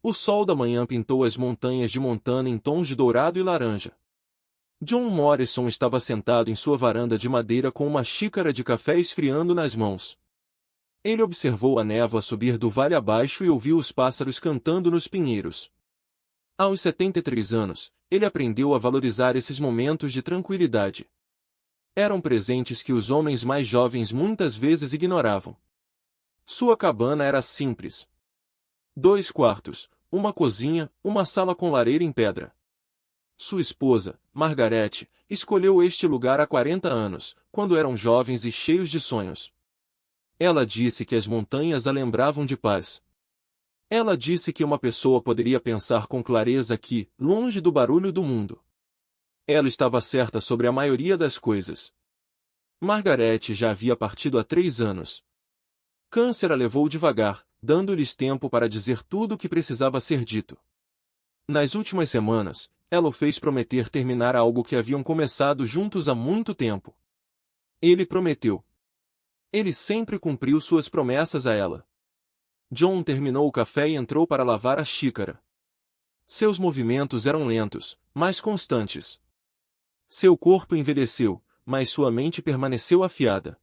O sol da manhã pintou as montanhas de Montana em tons de dourado e laranja. John Morrison estava sentado em sua varanda de madeira com uma xícara de café esfriando nas mãos. Ele observou a névoa subir do vale abaixo e ouviu os pássaros cantando nos pinheiros. Aos 73 anos, ele aprendeu a valorizar esses momentos de tranquilidade. Eram presentes que os homens mais jovens muitas vezes ignoravam. Sua cabana era simples. 2 quartos, uma cozinha, uma sala com lareira em pedra. Sua esposa, Margaret, escolheu este lugar há 40 anos, quando eram jovens e cheios de sonhos. Ela disse que as montanhas a lembravam de paz. Ela disse que uma pessoa poderia pensar com clareza aqui, longe do barulho do mundo. Ela estava certa sobre a maioria das coisas. Margaret já havia partido há 3 anos. Câncer a levou devagar, dando-lhes tempo para dizer tudo o que precisava ser dito. Nas últimas semanas, ela o fez prometer terminar algo que haviam começado juntos há muito tempo. Ele prometeu. Ele sempre cumpriu suas promessas a ela. John terminou o café e entrou para lavar a xícara. Seus movimentos eram lentos, mas constantes. Seu corpo envelheceu, mas sua mente permaneceu afiada.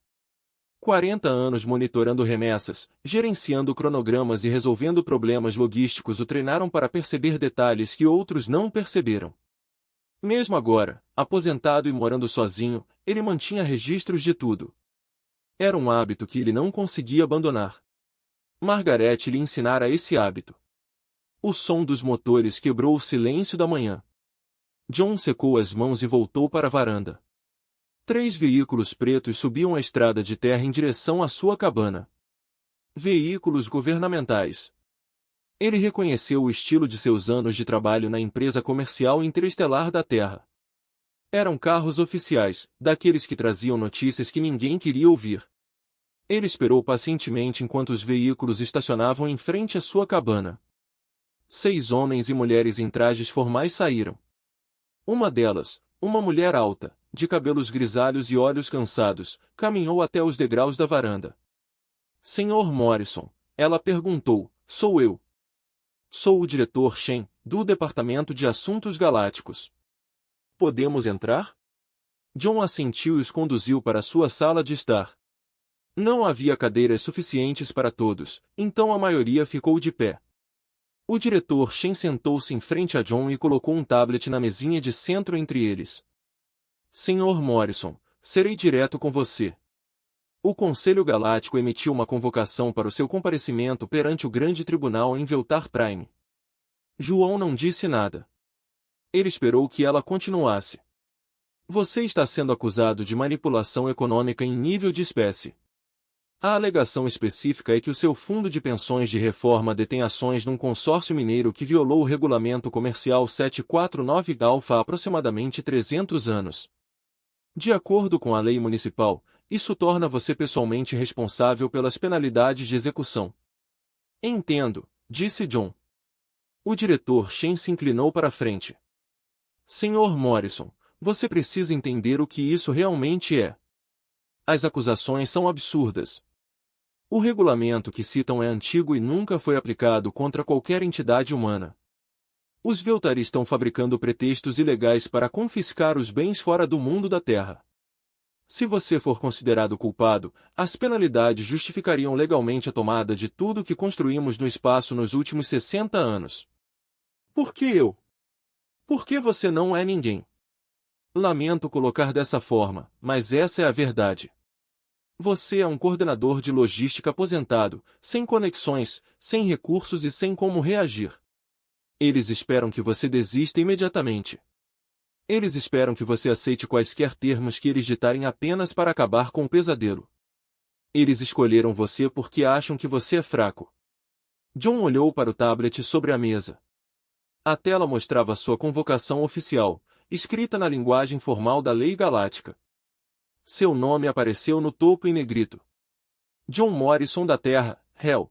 40 anos monitorando remessas, gerenciando cronogramas e resolvendo problemas logísticos o treinaram para perceber detalhes que outros não perceberam. Mesmo agora, aposentado e morando sozinho, ele mantinha registros de tudo. Era um hábito que ele não conseguia abandonar. Margaret lhe ensinara esse hábito. O som dos motores quebrou o silêncio da manhã. John secou as mãos e voltou para a varanda. 3 veículos pretos subiam a estrada de terra em direção à sua cabana. Veículos governamentais. Ele reconheceu o estilo de seus anos de trabalho na empresa comercial interestelar da Terra. Eram carros oficiais, daqueles que traziam notícias que ninguém queria ouvir. Ele esperou pacientemente enquanto os veículos estacionavam em frente à sua cabana. 6 homens e mulheres em trajes formais saíram. Uma delas, uma mulher alta, de cabelos grisalhos e olhos cansados, caminhou até os degraus da varanda. Sr. Morrison, ela perguntou, sou eu. Sou o diretor Shen, do Departamento de Assuntos Galácticos. Podemos entrar? John assentiu e os conduziu para sua sala de estar. Não havia cadeiras suficientes para todos, então a maioria ficou de pé. O diretor Shen sentou-se em frente a John e colocou um tablet na mesinha de centro entre eles. Sr. Morrison, serei direto com você. O Conselho Galáctico emitiu uma convocação para o seu comparecimento perante o Grande Tribunal em Veltar Prime. João não disse nada. Ele esperou que ela continuasse. Você está sendo acusado de manipulação econômica em nível de espécie. A alegação específica é que o seu fundo de pensões de reforma detém ações num consórcio mineiro que violou o regulamento comercial 749-Alfa há aproximadamente 300 anos. De acordo com a lei municipal, isso torna você pessoalmente responsável pelas penalidades de execução. Entendo, disse John. O diretor Shen se inclinou para a frente. Sr. Morrison, você precisa entender o que isso realmente é. As acusações são absurdas. O regulamento que citam é antigo e nunca foi aplicado contra qualquer entidade humana. Os Veltari estão fabricando pretextos ilegais para confiscar os bens fora do mundo da Terra. Se você for considerado culpado, as penalidades justificariam legalmente a tomada de tudo que construímos no espaço nos últimos 60 anos. Por que eu? Por que você não é ninguém? Lamento colocar dessa forma, mas essa é a verdade. Você é um coordenador de logística aposentado, sem conexões, sem recursos e sem como reagir. Eles esperam que você desista imediatamente. Eles esperam que você aceite quaisquer termos que eles ditarem apenas para acabar com o pesadelo. Eles escolheram você porque acham que você é fraco. John olhou para o tablet sobre a mesa. A tela mostrava sua convocação oficial, escrita na linguagem formal da Lei Galáctica. Seu nome apareceu no topo em negrito. John Morrison da Terra, réu.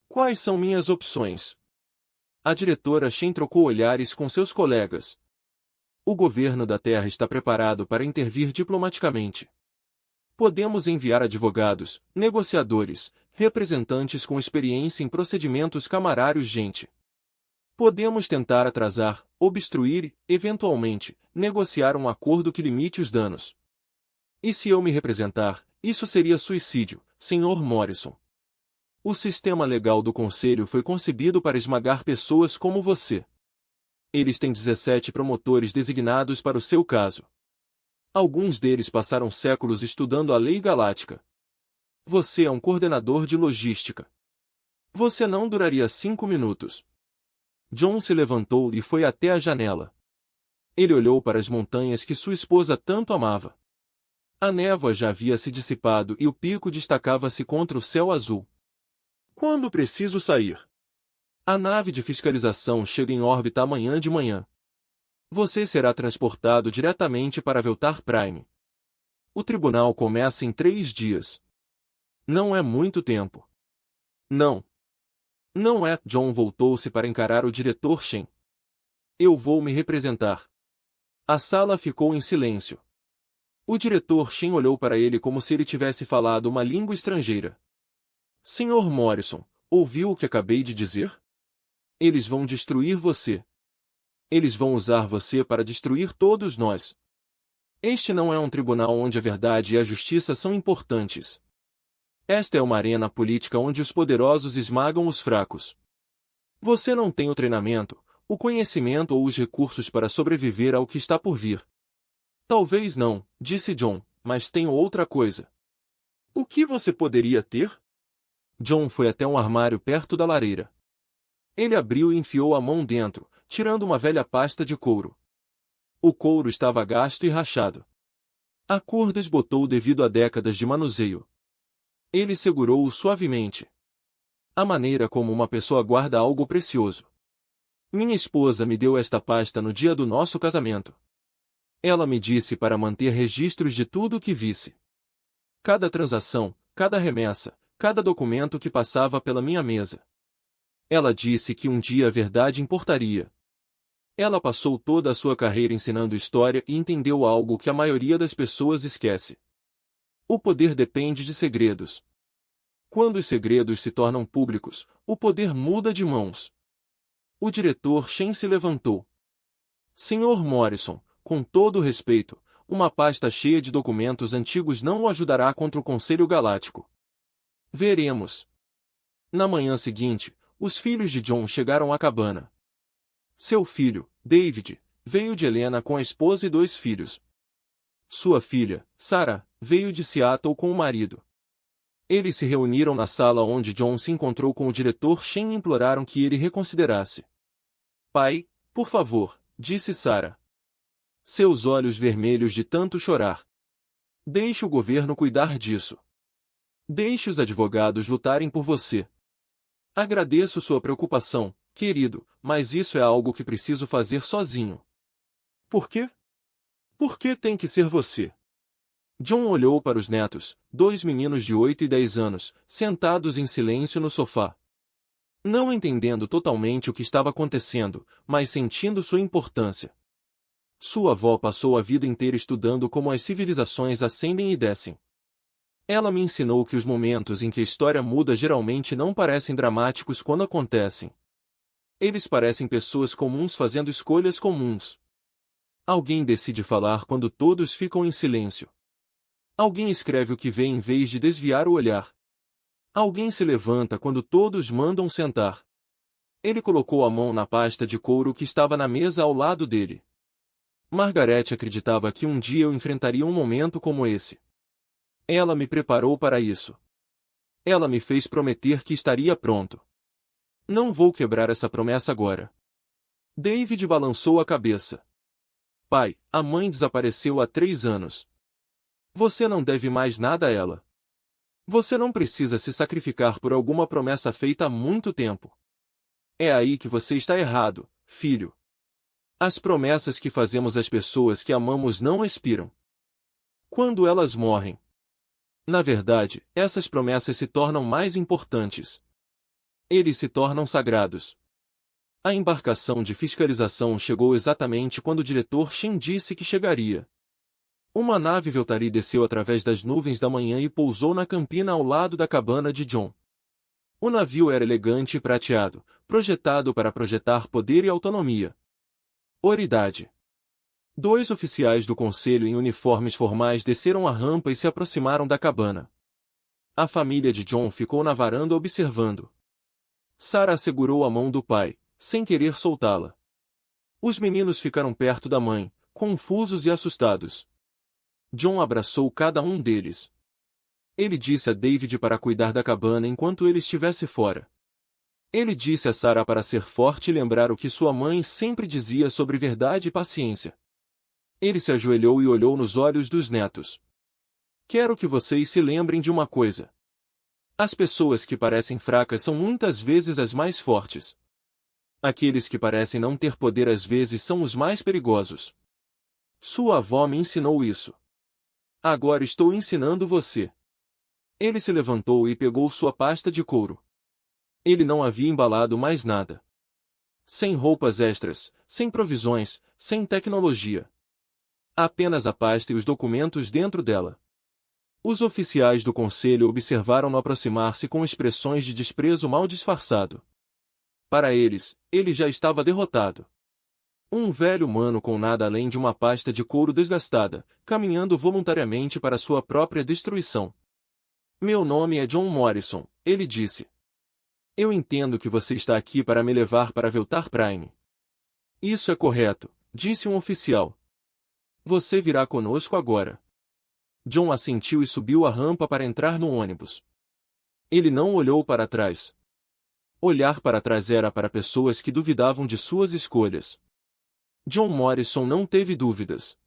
Quais são minhas opções? A diretora Shen trocou olhares com seus colegas. O governo da Terra está preparado para intervir diplomaticamente. Podemos enviar advogados, negociadores, representantes com experiência em procedimentos camarários, gente. Podemos tentar atrasar, obstruir e, eventualmente, negociar um acordo que limite os danos. E se eu me representar, isso seria suicídio, Sr. Morrison. O sistema legal do Conselho foi concebido para esmagar pessoas como você. Eles têm 17 promotores designados para o seu caso. Alguns deles passaram séculos estudando a lei galáctica. Você é um coordenador de logística. Você não duraria 5 minutos. John se levantou e foi até a janela. Ele olhou para as montanhas que sua esposa tanto amava. A névoa já havia se dissipado e o pico destacava-se contra o céu azul. Quando preciso sair? A nave de fiscalização chega em órbita amanhã de manhã. Você será transportado diretamente para Veltar Prime. O tribunal começa em 3 dias. Não é muito tempo. Não. Não é. John voltou-se para encarar o diretor Shen. Eu vou me representar. A sala ficou em silêncio. O diretor Shen olhou para ele como se ele tivesse falado uma língua estrangeira. Sr. Morrison, ouviu o que acabei de dizer? Eles vão destruir você. Eles vão usar você para destruir todos nós. Este não é um tribunal onde a verdade e a justiça são importantes. Esta é uma arena política onde os poderosos esmagam os fracos. Você não tem o treinamento, o conhecimento ou os recursos para sobreviver ao que está por vir. Talvez não, disse John, mas tenho outra coisa. O que você poderia ter? John foi até um armário perto da lareira. Ele abriu e enfiou a mão dentro, tirando uma velha pasta de couro. O couro estava gasto e rachado. A cor desbotou devido a décadas de manuseio. Ele segurou-o suavemente. A maneira como uma pessoa guarda algo precioso. Minha esposa me deu esta pasta no dia do nosso casamento. Ela me disse para manter registros de tudo o que visse. Cada transação, cada remessa, cada documento que passava pela minha mesa. Ela disse que um dia a verdade importaria. Ela passou toda a sua carreira ensinando história e entendeu algo que a maioria das pessoas esquece. O poder depende de segredos. Quando os segredos se tornam públicos, o poder muda de mãos. O diretor Shen se levantou. Sr. Morrison, com todo o respeito, uma pasta cheia de documentos antigos não o ajudará contra o Conselho Galáctico. Veremos. Na manhã seguinte, os filhos de John chegaram à cabana. Seu filho, David, veio de Helena com a esposa e 2 filhos. Sua filha, Sarah, veio de Seattle com o marido. Eles se reuniram na sala onde John se encontrou com o diretor Shen e imploraram que ele reconsiderasse. Pai, por favor, disse Sarah. Seus olhos vermelhos de tanto chorar. Deixe o governo cuidar disso. Deixe os advogados lutarem por você. Agradeço sua preocupação, querido, mas isso é algo que preciso fazer sozinho. Por quê? Por que tem que ser você? John olhou para os netos, 2 meninos de 8 e 10 anos, sentados em silêncio no sofá. Não entendendo totalmente o que estava acontecendo, mas sentindo sua importância. Sua avó passou a vida inteira estudando como as civilizações ascendem e descem. Ela me ensinou que os momentos em que a história muda geralmente não parecem dramáticos quando acontecem. Eles parecem pessoas comuns fazendo escolhas comuns. Alguém decide falar quando todos ficam em silêncio. Alguém escreve o que vê em vez de desviar o olhar. Alguém se levanta quando todos mandam sentar. Ele colocou a mão na pasta de couro que estava na mesa ao lado dele. Margaret acreditava que um dia eu enfrentaria um momento como esse. Ela me preparou para isso. Ela me fez prometer que estaria pronto. Não vou quebrar essa promessa agora. David balançou a cabeça. Pai, a mãe desapareceu há 3 anos. Você não deve mais nada a ela. Você não precisa se sacrificar por alguma promessa feita há muito tempo. É aí que você está errado, filho. As promessas que fazemos às pessoas que amamos não expiram. Quando elas morrem. Na verdade, essas promessas se tornam mais importantes. Eles se tornam sagrados. A embarcação de fiscalização chegou exatamente quando o diretor Shen disse que chegaria. Uma nave Veltari desceu através das nuvens da manhã e pousou na campina ao lado da cabana de John. O navio era elegante e prateado, projetado para projetar poder e autonomia. Oridade. 2 oficiais do conselho em uniformes formais desceram a rampa e se aproximaram da cabana. A família de John ficou na varanda observando. Sarah segurou a mão do pai, sem querer soltá-la. Os meninos ficaram perto da mãe, confusos e assustados. John abraçou cada um deles. Ele disse a David para cuidar da cabana enquanto ele estivesse fora. Ele disse a Sarah para ser forte e lembrar o que sua mãe sempre dizia sobre verdade e paciência. Ele se ajoelhou e olhou nos olhos dos netos. Quero que vocês se lembrem de uma coisa. As pessoas que parecem fracas são muitas vezes as mais fortes. Aqueles que parecem não ter poder às vezes são os mais perigosos. Sua avó me ensinou isso. Agora estou ensinando você. Ele se levantou e pegou sua pasta de couro. Ele não havia embalado mais nada. Sem roupas extras, sem provisões, sem tecnologia. Apenas a pasta e os documentos dentro dela. Os oficiais do conselho observaram-no aproximar-se com expressões de desprezo mal disfarçado. Para eles, ele já estava derrotado. Um velho humano com nada além de uma pasta de couro desgastada, caminhando voluntariamente para sua própria destruição. Meu nome é John Morrison, ele disse. Eu entendo que você está aqui para me levar para Veltar Prime. Isso é correto, disse um oficial. Você virá conosco agora. John assentiu e subiu a rampa para entrar no ônibus. Ele não olhou para trás. Olhar para trás era para pessoas que duvidavam de suas escolhas. John Morrison não teve dúvidas.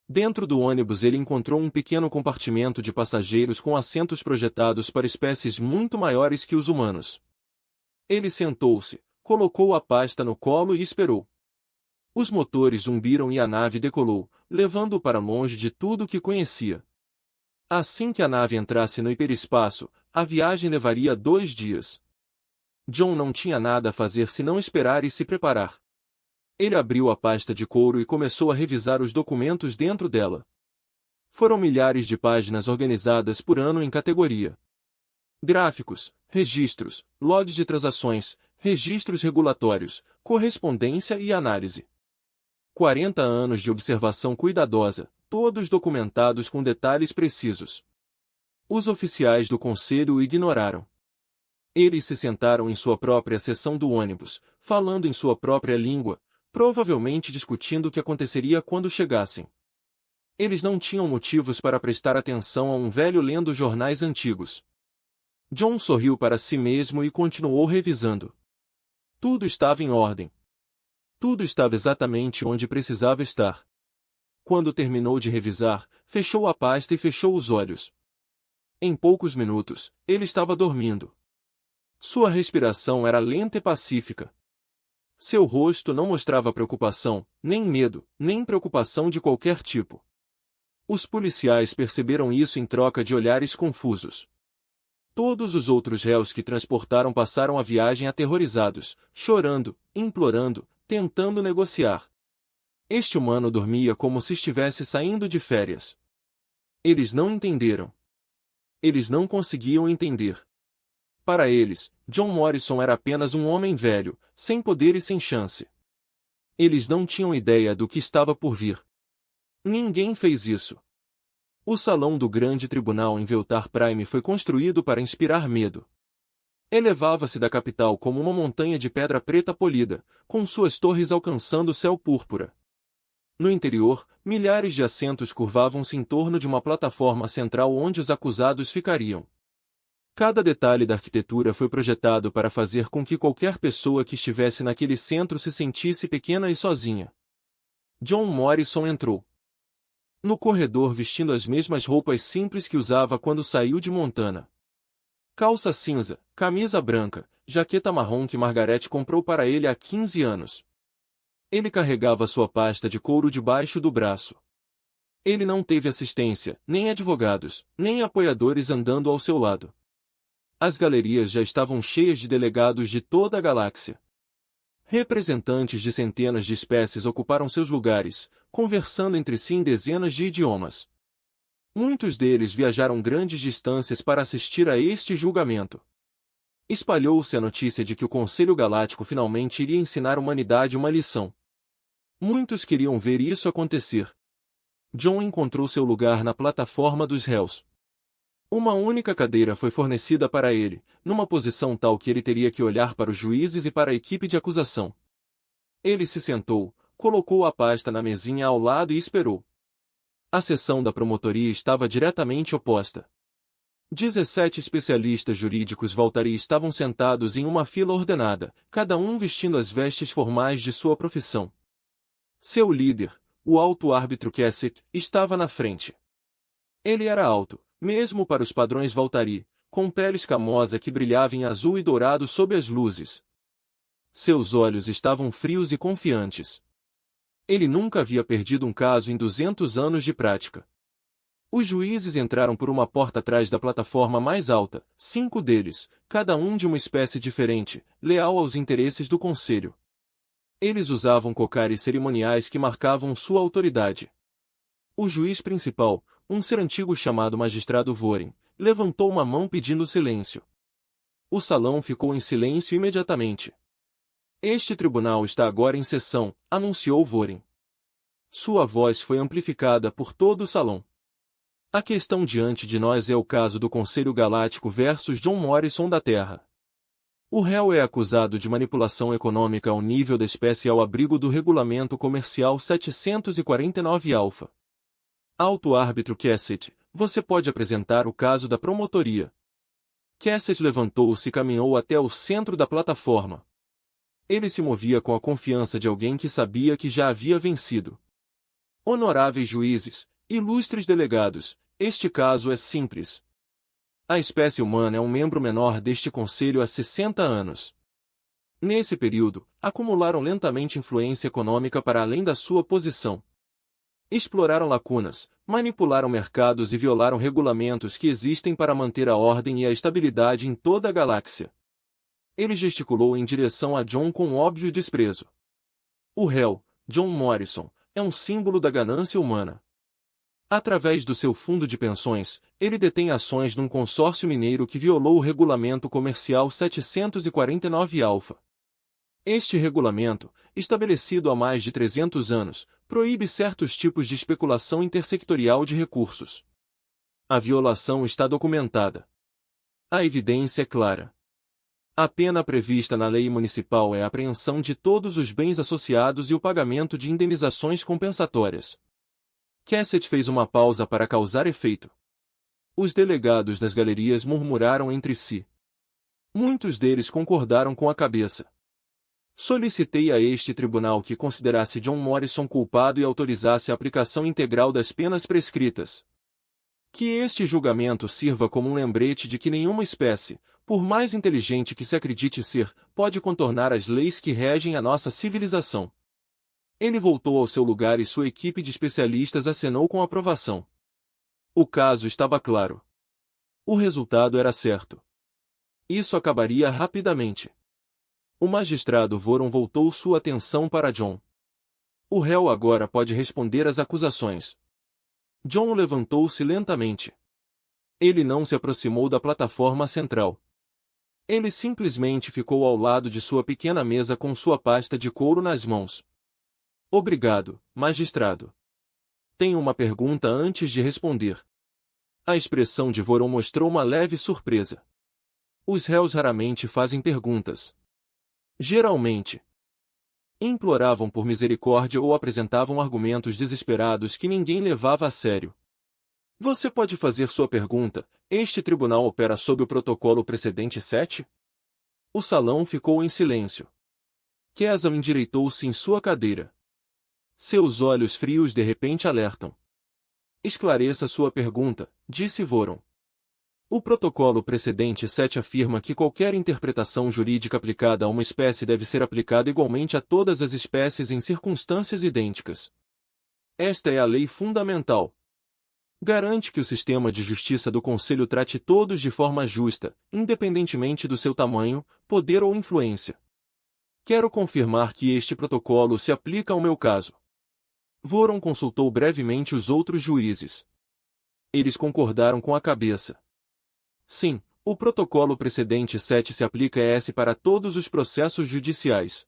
Dentro do ônibus ele encontrou um pequeno compartimento de passageiros com assentos projetados para espécies muito maiores que os humanos. Ele sentou-se, colocou a pasta no colo e esperou. Os motores zumbiram e a nave decolou, levando-o para longe de tudo o que conhecia. Assim que a nave entrasse no hiperespaço, a viagem levaria 2 dias. John não tinha nada a fazer senão esperar e se preparar. Ele abriu a pasta de couro e começou a revisar os documentos dentro dela. Foram milhares de páginas organizadas por ano em categoria. Gráficos, registros, logs de transações, registros regulatórios, correspondência e análise. 40 anos de observação cuidadosa, todos documentados com detalhes precisos. Os oficiais do conselho o ignoraram. Eles se sentaram em sua própria seção do ônibus, falando em sua própria língua, provavelmente discutindo o que aconteceria quando chegassem. Eles não tinham motivos para prestar atenção a um velho lendo jornais antigos. John sorriu para si mesmo e continuou revisando. Tudo estava em ordem. Tudo estava exatamente onde precisava estar. Quando terminou de revisar, fechou a pasta e fechou os olhos. Em poucos minutos, ele estava dormindo. Sua respiração era lenta e pacífica. Seu rosto não mostrava preocupação, nem medo, nem preocupação de qualquer tipo. Os policiais perceberam isso em troca de olhares confusos. Todos os outros réus que transportaram passaram a viagem aterrorizados, chorando, implorando, tentando negociar. Este humano dormia como se estivesse saindo de férias. Eles não entenderam. Eles não conseguiam entender. Para eles, John Morrison era apenas um homem velho, sem poder e sem chance. Eles não tinham ideia do que estava por vir. Ninguém fez isso. O salão do grande tribunal em Veltar Prime foi construído para inspirar medo. Elevava-se da capital como uma montanha de pedra preta polida, com suas torres alcançando o céu púrpura. No interior, milhares de assentos curvavam-se em torno de uma plataforma central onde os acusados ficariam. Cada detalhe da arquitetura foi projetado para fazer com que qualquer pessoa que estivesse naquele centro se sentisse pequena e sozinha. John Morrison entrou no corredor vestindo as mesmas roupas simples que usava quando saiu de Montana. Calça cinza, camisa branca, jaqueta marrom que Margaret comprou para ele há 15 anos. Ele carregava sua pasta de couro debaixo do braço. Ele não teve assistência, nem advogados, nem apoiadores andando ao seu lado. As galerias já estavam cheias de delegados de toda a galáxia. Representantes de centenas de espécies ocuparam seus lugares, conversando entre si em dezenas de idiomas. Muitos deles viajaram grandes distâncias para assistir a este julgamento. Espalhou-se a notícia de que o Conselho Galáctico finalmente iria ensinar a humanidade uma lição. Muitos queriam ver isso acontecer. John encontrou seu lugar na plataforma dos réus. Uma única cadeira foi fornecida para ele, numa posição tal que ele teria que olhar para os juízes e para a equipe de acusação. Ele se sentou, colocou a pasta na mesinha ao lado e esperou. A seção da promotoria estava diretamente oposta. 17 especialistas jurídicos Valtari estavam sentados em uma fila ordenada, cada um vestindo as vestes formais de sua profissão. Seu líder, o alto árbitro Cassidy, estava na frente. Ele era alto, mesmo para os padrões Valtari, com pele escamosa que brilhava em azul e dourado sob as luzes. Seus olhos estavam frios e confiantes. Ele nunca havia perdido um caso em 200 anos de prática. Os juízes entraram por uma porta atrás da plataforma mais alta, 5 deles, cada um de uma espécie diferente, leal aos interesses do conselho. Eles usavam cocares cerimoniais que marcavam sua autoridade. O juiz principal, um ser antigo chamado magistrado Voren, levantou uma mão pedindo silêncio. O salão ficou em silêncio imediatamente. Este tribunal está agora em sessão, anunciou Voren. Sua voz foi amplificada por todo o salão. A questão diante de nós é o caso do Conselho Galáctico versus John Morrison da Terra. O réu é acusado de manipulação econômica ao nível da espécie ao abrigo do Regulamento Comercial 749 Alpha. Alto árbitro Cassidy, você pode apresentar o caso da promotoria. Cassidy levantou-se e caminhou até o centro da plataforma. Ele se movia com a confiança de alguém que sabia que já havia vencido. Honoráveis juízes, ilustres delegados, este caso é simples. A espécie humana é um membro menor deste conselho há 60 anos. Nesse período, acumularam lentamente influência econômica para além da sua posição. Exploraram lacunas, manipularam mercados e violaram regulamentos que existem para manter a ordem e a estabilidade em toda a galáxia. Ele gesticulou em direção a John com óbvio desprezo. O réu, John Morrison, é um símbolo da ganância humana. Através do seu fundo de pensões, ele detém ações num consórcio mineiro que violou o Regulamento Comercial 749 Alpha. Este regulamento, estabelecido há mais de 300 anos, proíbe certos tipos de especulação intersectorial de recursos. A violação está documentada. A evidência é clara. A pena prevista na lei municipal é a apreensão de todos os bens associados e o pagamento de indenizações compensatórias. Cassidy fez uma pausa para causar efeito. Os delegados nas galerias murmuraram entre si. Muitos deles concordaram com a cabeça. Solicitei a este tribunal que considerasse John Morrison culpado e autorizasse a aplicação integral das penas prescritas. Que este julgamento sirva como um lembrete de que nenhuma espécie, por mais inteligente que se acredite ser, pode contornar as leis que regem a nossa civilização. Ele voltou ao seu lugar e sua equipe de especialistas acenou com aprovação. O caso estava claro. O resultado era certo. Isso acabaria rapidamente. O magistrado Voron voltou sua atenção para John. O réu agora pode responder às acusações. John levantou-se lentamente. Ele não se aproximou da plataforma central. Ele simplesmente ficou ao lado de sua pequena mesa com sua pasta de couro nas mãos. Obrigado, magistrado. Tenho uma pergunta antes de responder. A expressão de Voron mostrou uma leve surpresa. Os réus raramente fazem perguntas. Geralmente, imploravam por misericórdia ou apresentavam argumentos desesperados que ninguém levava a sério. Você pode fazer sua pergunta. Este tribunal opera sob o protocolo precedente 7? O salão ficou em silêncio. Kesam endireitou-se em sua cadeira. Seus olhos frios de repente alertam. Esclareça sua pergunta, disse Voron. O protocolo precedente 7 afirma que qualquer interpretação jurídica aplicada a uma espécie deve ser aplicada igualmente a todas as espécies em circunstâncias idênticas. Esta é a lei fundamental. Garante que o sistema de justiça do Conselho trate todos de forma justa, independentemente do seu tamanho, poder ou influência. Quero confirmar que este protocolo se aplica ao meu caso. Voron consultou brevemente os outros juízes. Eles concordaram com a cabeça. Sim, O protocolo precedente 7 se aplica para todos os processos judiciais.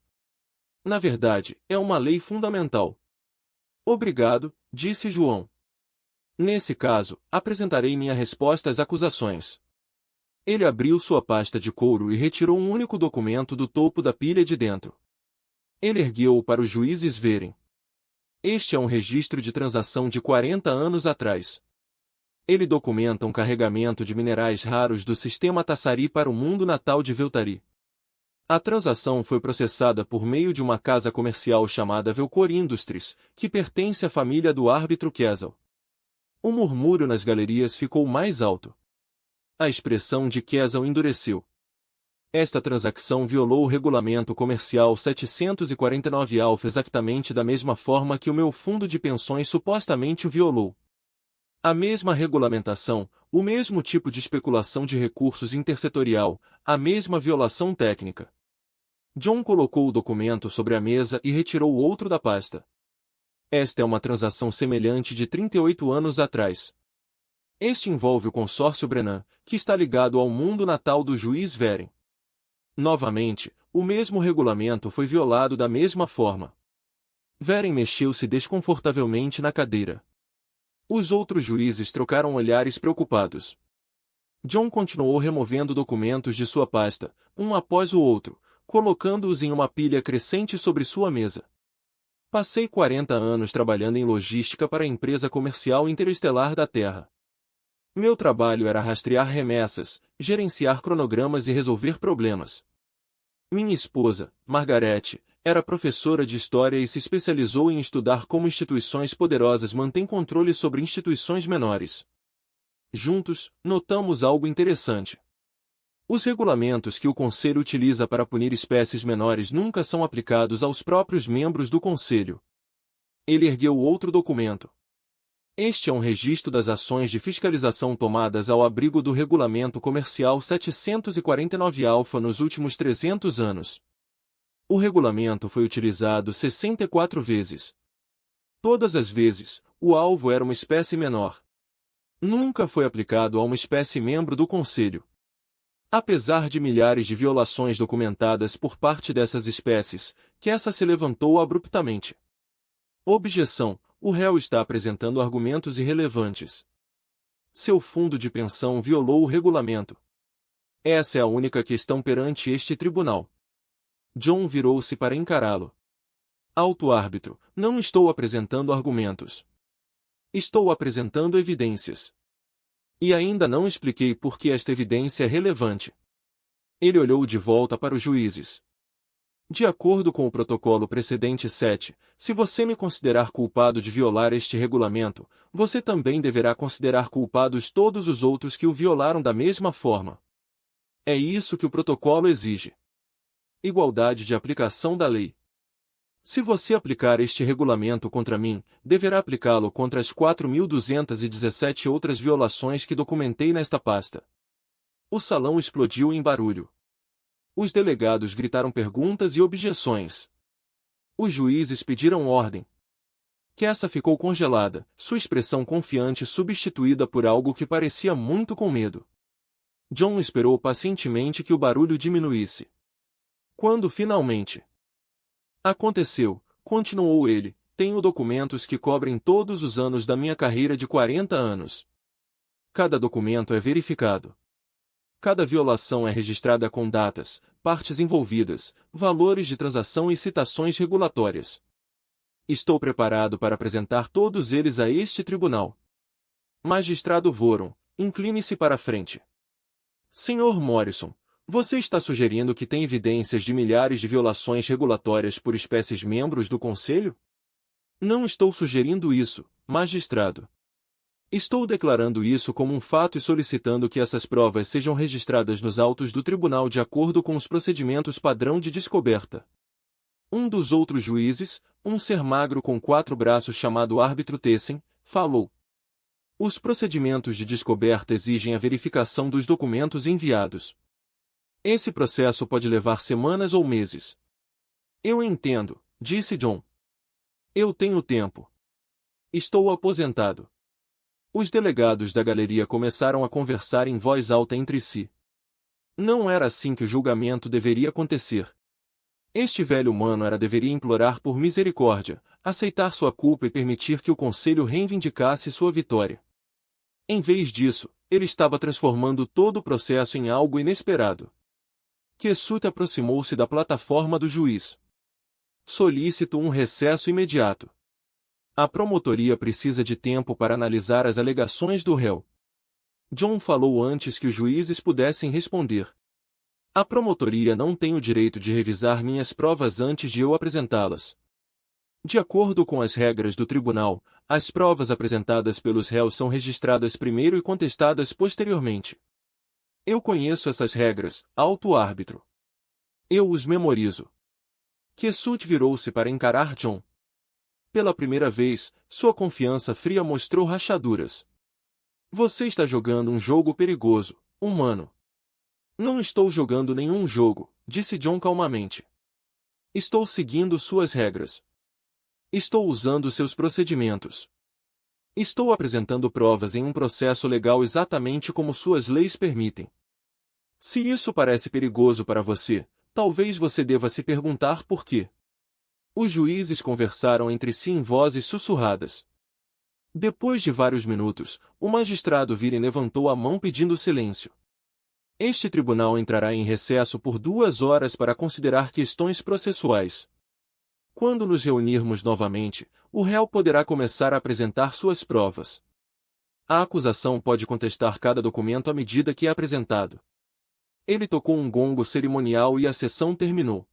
Na verdade, é uma lei fundamental. Obrigado, disse João. Nesse caso, apresentarei minha resposta às acusações. Ele abriu sua pasta de couro e retirou um único documento do topo da pilha de dentro. Ele ergueu-o para os juízes verem. Este é um registro de transação de 40 anos atrás. Ele documenta um carregamento de minerais raros do sistema Tassari para o mundo natal de Veltari. A transação foi processada por meio de uma casa comercial chamada Velcor Industries, que pertence à família do árbitro Kesel. O murmúrio nas galerias ficou mais alto. A expressão de Kesel endureceu. Esta transação violou o regulamento comercial 749 alfa exatamente da mesma forma que o meu fundo de pensões supostamente o violou. A mesma regulamentação, o mesmo tipo de especulação de recursos intersetorial, a mesma violação técnica. John colocou o documento sobre a mesa e retirou o outro da pasta. Esta é uma transação semelhante de 38 anos atrás. Este envolve o consórcio Brennan, que está ligado ao mundo natal do juiz Veren. Novamente, o mesmo regulamento foi violado da mesma forma. Veren mexeu-se desconfortavelmente na cadeira. Os outros juízes trocaram olhares preocupados. John continuou removendo documentos de sua pasta, um após o outro, colocando-os em uma pilha crescente sobre sua mesa. Passei 40 anos trabalhando em logística para a empresa comercial interestelar da Terra. Meu trabalho era rastrear remessas, gerenciar cronogramas e resolver problemas. Minha esposa, Margarete, era professora de história e se especializou em estudar como instituições poderosas mantêm controle sobre instituições menores. Juntos, notamos algo interessante. Os regulamentos que o Conselho utiliza para punir espécies menores nunca são aplicados aos próprios membros do Conselho. Ele ergueu outro documento. Este é um registro das ações de fiscalização tomadas ao abrigo do Regulamento Comercial 749 alfa nos últimos 300 anos. O regulamento foi utilizado 64 vezes. Todas as vezes, o alvo era uma espécie menor. Nunca foi aplicado a uma espécie membro do Conselho. Apesar de milhares de violações documentadas por parte dessas espécies, essa se levantou abruptamente. Objeção: o réu está apresentando argumentos irrelevantes. Seu fundo de pensão violou o regulamento. Essa é a única questão perante este tribunal. John virou-se para encará-lo. Auto-árbitro, não estou apresentando argumentos. Estou apresentando evidências. E ainda não expliquei por que esta evidência é relevante. Ele olhou de volta para os juízes. De acordo com o protocolo precedente 7, se você me considerar culpado de violar este regulamento, você também deverá considerar culpados todos os outros que o violaram da mesma forma. É isso que o protocolo exige. Igualdade de aplicação da lei. Se você aplicar este regulamento contra mim, deverá aplicá-lo contra as 4.217 outras violações que documentei nesta pasta. O salão explodiu em barulho. Os delegados gritaram perguntas e objeções. Os juízes pediram ordem. Essa ficou congelada, sua expressão confiante substituída por algo que parecia muito com medo. John esperou pacientemente que o barulho diminuísse. Quando finalmente aconteceu, continuou ele, tenho documentos que cobrem todos os anos da minha carreira de 40 anos. Cada documento é verificado. Cada violação é registrada com datas, partes envolvidas, valores de transação e citações regulatórias. Estou preparado para apresentar todos eles a este tribunal. Magistrado Voron, incline-se para a frente. Senhor Morrison, você está sugerindo que tem evidências de milhares de violações regulatórias por espécies membros do Conselho? Não estou sugerindo isso, magistrado. Estou declarando isso como um fato e solicitando que essas provas sejam registradas nos autos do tribunal de acordo com os procedimentos padrão de descoberta. Um dos outros juízes, um ser magro com 4 braços chamado árbitro Tessen, falou. Os procedimentos de descoberta exigem a verificação dos documentos enviados. Esse processo pode levar semanas ou meses. Eu entendo, disse John. Eu tenho tempo. Estou aposentado. Os delegados da galeria começaram a conversar em voz alta entre si. Não era assim que o julgamento deveria acontecer. Este velho humano deveria implorar por misericórdia, aceitar sua culpa e permitir que o conselho reivindicasse sua vitória. Em vez disso, ele estava transformando todo o processo em algo inesperado. Kesut aproximou-se da plataforma do juiz. Solicito um recesso imediato. A promotoria precisa de tempo para analisar as alegações do réu. John falou antes que os juízes pudessem responder. A promotoria não tem o direito de revisar minhas provas antes de eu apresentá-las. De acordo com as regras do tribunal, as provas apresentadas pelos réus são registradas primeiro e contestadas posteriormente. Eu conheço essas regras, alto árbitro. Eu os memorizo. Kesut virou-se para encarar John. Pela primeira vez, sua confiança fria mostrou rachaduras. Você está jogando um jogo perigoso, humano. Não estou jogando nenhum jogo, disse John calmamente. Estou seguindo suas regras. Estou usando seus procedimentos. Estou apresentando provas em um processo legal exatamente como suas leis permitem. Se isso parece perigoso para você, talvez você deva se perguntar por quê. Os juízes conversaram entre si em vozes sussurradas. Depois de vários minutos, o magistrado vira e levantou a mão pedindo silêncio. Este tribunal entrará em recesso por 2 horas para considerar questões processuais. Quando nos reunirmos novamente, o réu poderá começar a apresentar suas provas. A acusação pode contestar cada documento à medida que é apresentado. Ele tocou um gongo cerimonial e a sessão terminou.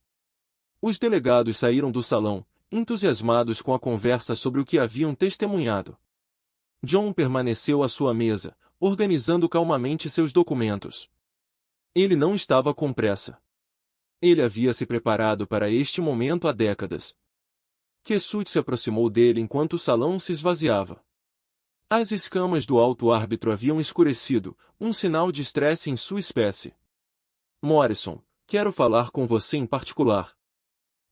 Os delegados saíram do salão, entusiasmados com a conversa sobre o que haviam testemunhado. John permaneceu à sua mesa, organizando calmamente seus documentos. Ele não estava com pressa. Ele havia se preparado para este momento há décadas. Kesut se aproximou dele enquanto o salão se esvaziava. As escamas do alto árbitro haviam escurecido, um sinal de estresse em sua espécie. Morrison, quero falar com você em particular.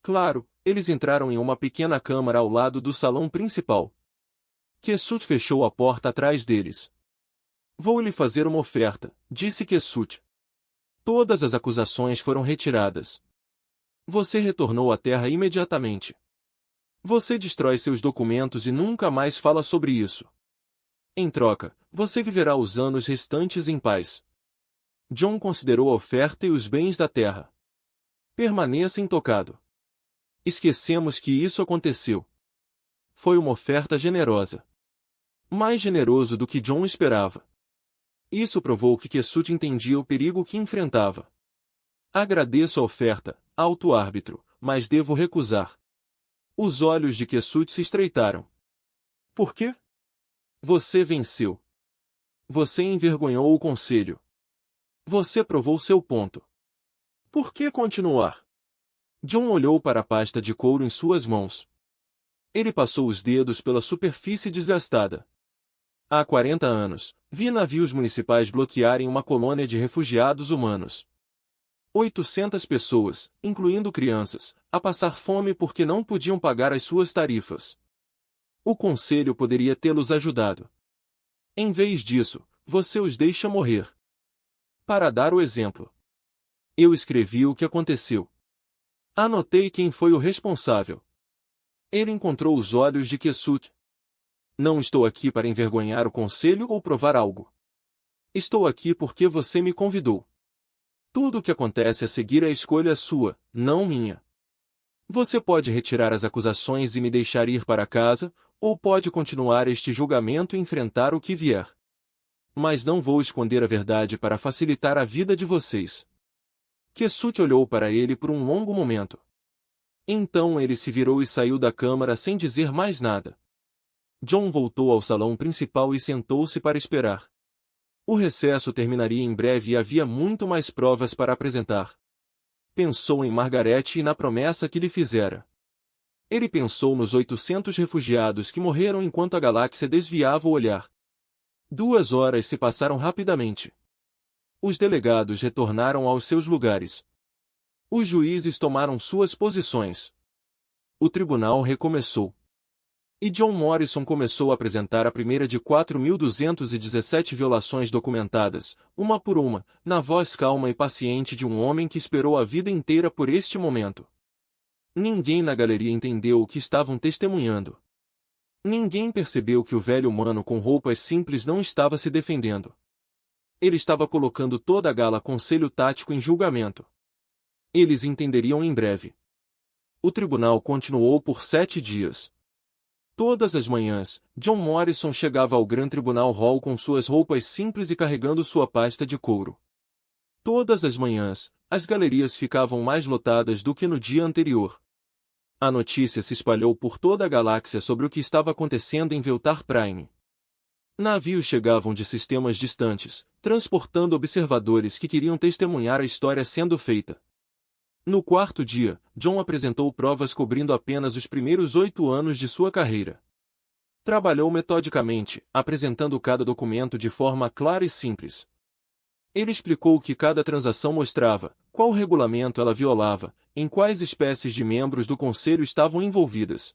Claro, eles entraram em uma pequena câmara ao lado do salão principal. Kesut fechou a porta atrás deles. Vou lhe fazer uma oferta, disse Kesut. Todas as acusações foram retiradas. Você retornou à Terra imediatamente. Você destrói seus documentos e nunca mais fala sobre isso. Em troca, você viverá os anos restantes em paz. John considerou a oferta e os bens da Terra. Permaneça intocado. Esquecemos que isso aconteceu. Foi uma oferta generosa. Mais generoso do que John esperava. Isso provou que Kesut entendia o perigo que enfrentava. Agradeço a oferta, alto árbitro, mas devo recusar. Os olhos de Kesut se estreitaram. Por quê? Você venceu. Você envergonhou o conselho. Você provou seu ponto. Por que continuar? John olhou para a pasta de couro em suas mãos. Ele passou os dedos pela superfície desgastada. Há 40 anos, vi navios municipais bloquearem uma colônia de refugiados humanos. 800 pessoas, incluindo crianças, a passar fome porque não podiam pagar as suas tarifas. O conselho poderia tê-los ajudado. Em vez disso, você os deixa morrer. Para dar o exemplo. Eu escrevi o que aconteceu. Anotei quem foi o responsável. Ele encontrou os olhos de Kesut. Não estou aqui para envergonhar o conselho ou provar algo. Estou aqui porque você me convidou. Tudo o que acontece a seguir é escolha sua, não minha. Você pode retirar as acusações e me deixar ir para casa, ou pode continuar este julgamento e enfrentar o que vier. Mas não vou esconder a verdade para facilitar a vida de vocês. Kesut olhou para ele por um longo momento. Então ele se virou e saiu da câmara sem dizer mais nada. John voltou ao salão principal e sentou-se para esperar. O recesso terminaria em breve e havia muito mais provas para apresentar. Pensou em Margaret e na promessa que lhe fizera. Ele pensou nos 800 refugiados que morreram enquanto a galáxia desviava o olhar. 2 horas se passaram rapidamente. Os delegados retornaram aos seus lugares. Os juízes tomaram suas posições. O tribunal recomeçou. E John Morrison começou a apresentar a primeira de 4.217 violações documentadas, uma por uma, na voz calma e paciente de um homem que esperou a vida inteira por este momento. Ninguém na galeria entendeu o que estavam testemunhando. Ninguém percebeu que o velho humano com roupas simples não estava se defendendo. Ele estava colocando toda a gala conselho tático em julgamento. Eles entenderiam em breve. O tribunal continuou por 7 dias. Todas as manhãs, John Morrison chegava ao Grand Tribunal Hall com suas roupas simples e carregando sua pasta de couro. Todas as manhãs, as galerias ficavam mais lotadas do que no dia anterior. A notícia se espalhou por toda a galáxia sobre o que estava acontecendo em Veltar Prime. Navios chegavam de sistemas distantes, transportando observadores que queriam testemunhar a história sendo feita. No quarto dia, John apresentou provas cobrindo apenas os primeiros 8 anos de sua carreira. Trabalhou metodicamente, apresentando cada documento de forma clara e simples. Ele explicou o que cada transação mostrava, qual regulamento ela violava, em quais espécies de membros do conselho estavam envolvidas.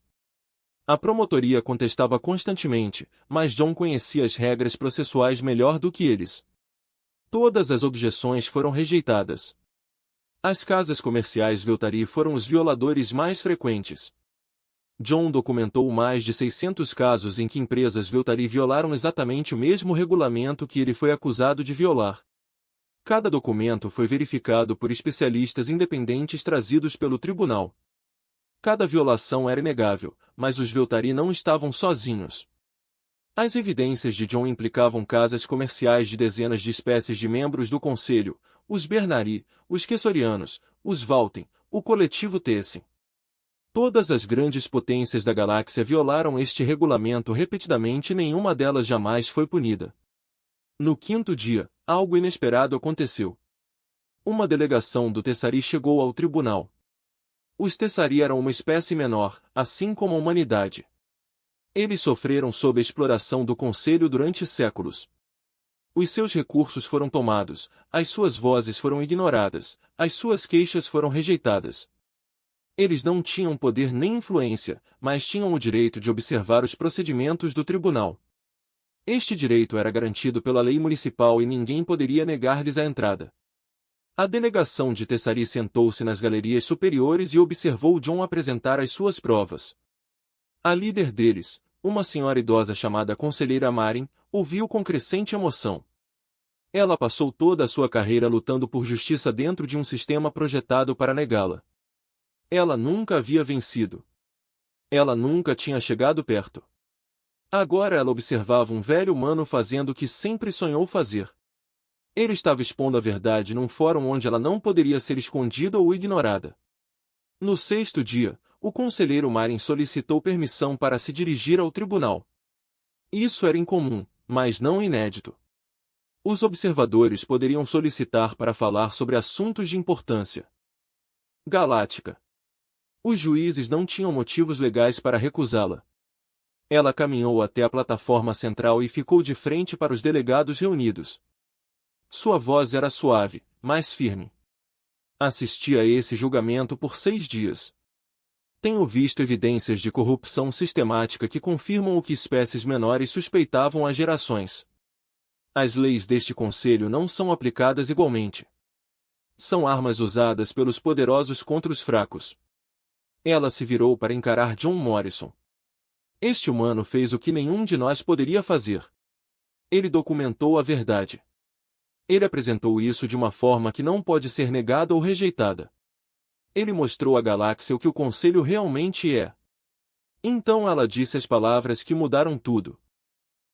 A promotoria contestava constantemente, mas John conhecia as regras processuais melhor do que eles. Todas as objeções foram rejeitadas. As casas comerciais Veltari foram os violadores mais frequentes. John documentou mais de 600 casos em que empresas Veltari violaram exatamente o mesmo regulamento que ele foi acusado de violar. Cada documento foi verificado por especialistas independentes trazidos pelo tribunal. Cada violação era inegável, mas os Veltari não estavam sozinhos. As evidências de John implicavam casas comerciais de dezenas de espécies de membros do conselho, os Bernari, os Kessorianos, os Valten, o coletivo Tessen. Todas as grandes potências da galáxia violaram este regulamento repetidamente e nenhuma delas jamais foi punida. No quinto dia, algo inesperado aconteceu. Uma delegação do Tessari chegou ao tribunal. Os Tessari eram uma espécie menor, assim como a humanidade. Eles sofreram sob a exploração do Conselho durante séculos. Os seus recursos foram tomados, as suas vozes foram ignoradas, as suas queixas foram rejeitadas. Eles não tinham poder nem influência, mas tinham o direito de observar os procedimentos do tribunal. Este direito era garantido pela lei municipal e ninguém poderia negar-lhes a entrada. A delegação de Tessari sentou-se nas galerias superiores e observou John apresentar as suas provas. A líder deles, uma senhora idosa chamada Conselheira Marin, ouviu com crescente emoção. Ela passou toda a sua carreira lutando por justiça dentro de um sistema projetado para negá-la. Ela nunca havia vencido. Ela nunca tinha chegado perto. Agora ela observava um velho humano fazendo o que sempre sonhou fazer. Ele estava expondo a verdade num fórum onde ela não poderia ser escondida ou ignorada. No sexto dia, o conselheiro Marin solicitou permissão para se dirigir ao tribunal. Isso era incomum, mas não inédito. Os observadores poderiam solicitar para falar sobre assuntos de importância galáctica. Os juízes não tinham motivos legais para recusá-la. Ela caminhou até a plataforma central e ficou de frente para os delegados reunidos. Sua voz era suave, mas firme. Assisti a esse julgamento por 6 dias. Tenho visto evidências de corrupção sistemática que confirmam o que espécies menores suspeitavam há gerações. As leis deste conselho não são aplicadas igualmente. São armas usadas pelos poderosos contra os fracos. Ela se virou para encarar John Morrison. Este humano fez o que nenhum de nós poderia fazer. Ele documentou a verdade. Ele apresentou isso de uma forma que não pode ser negada ou rejeitada. Ele mostrou à galáxia o que o Conselho realmente é. Então ela disse as palavras que mudaram tudo.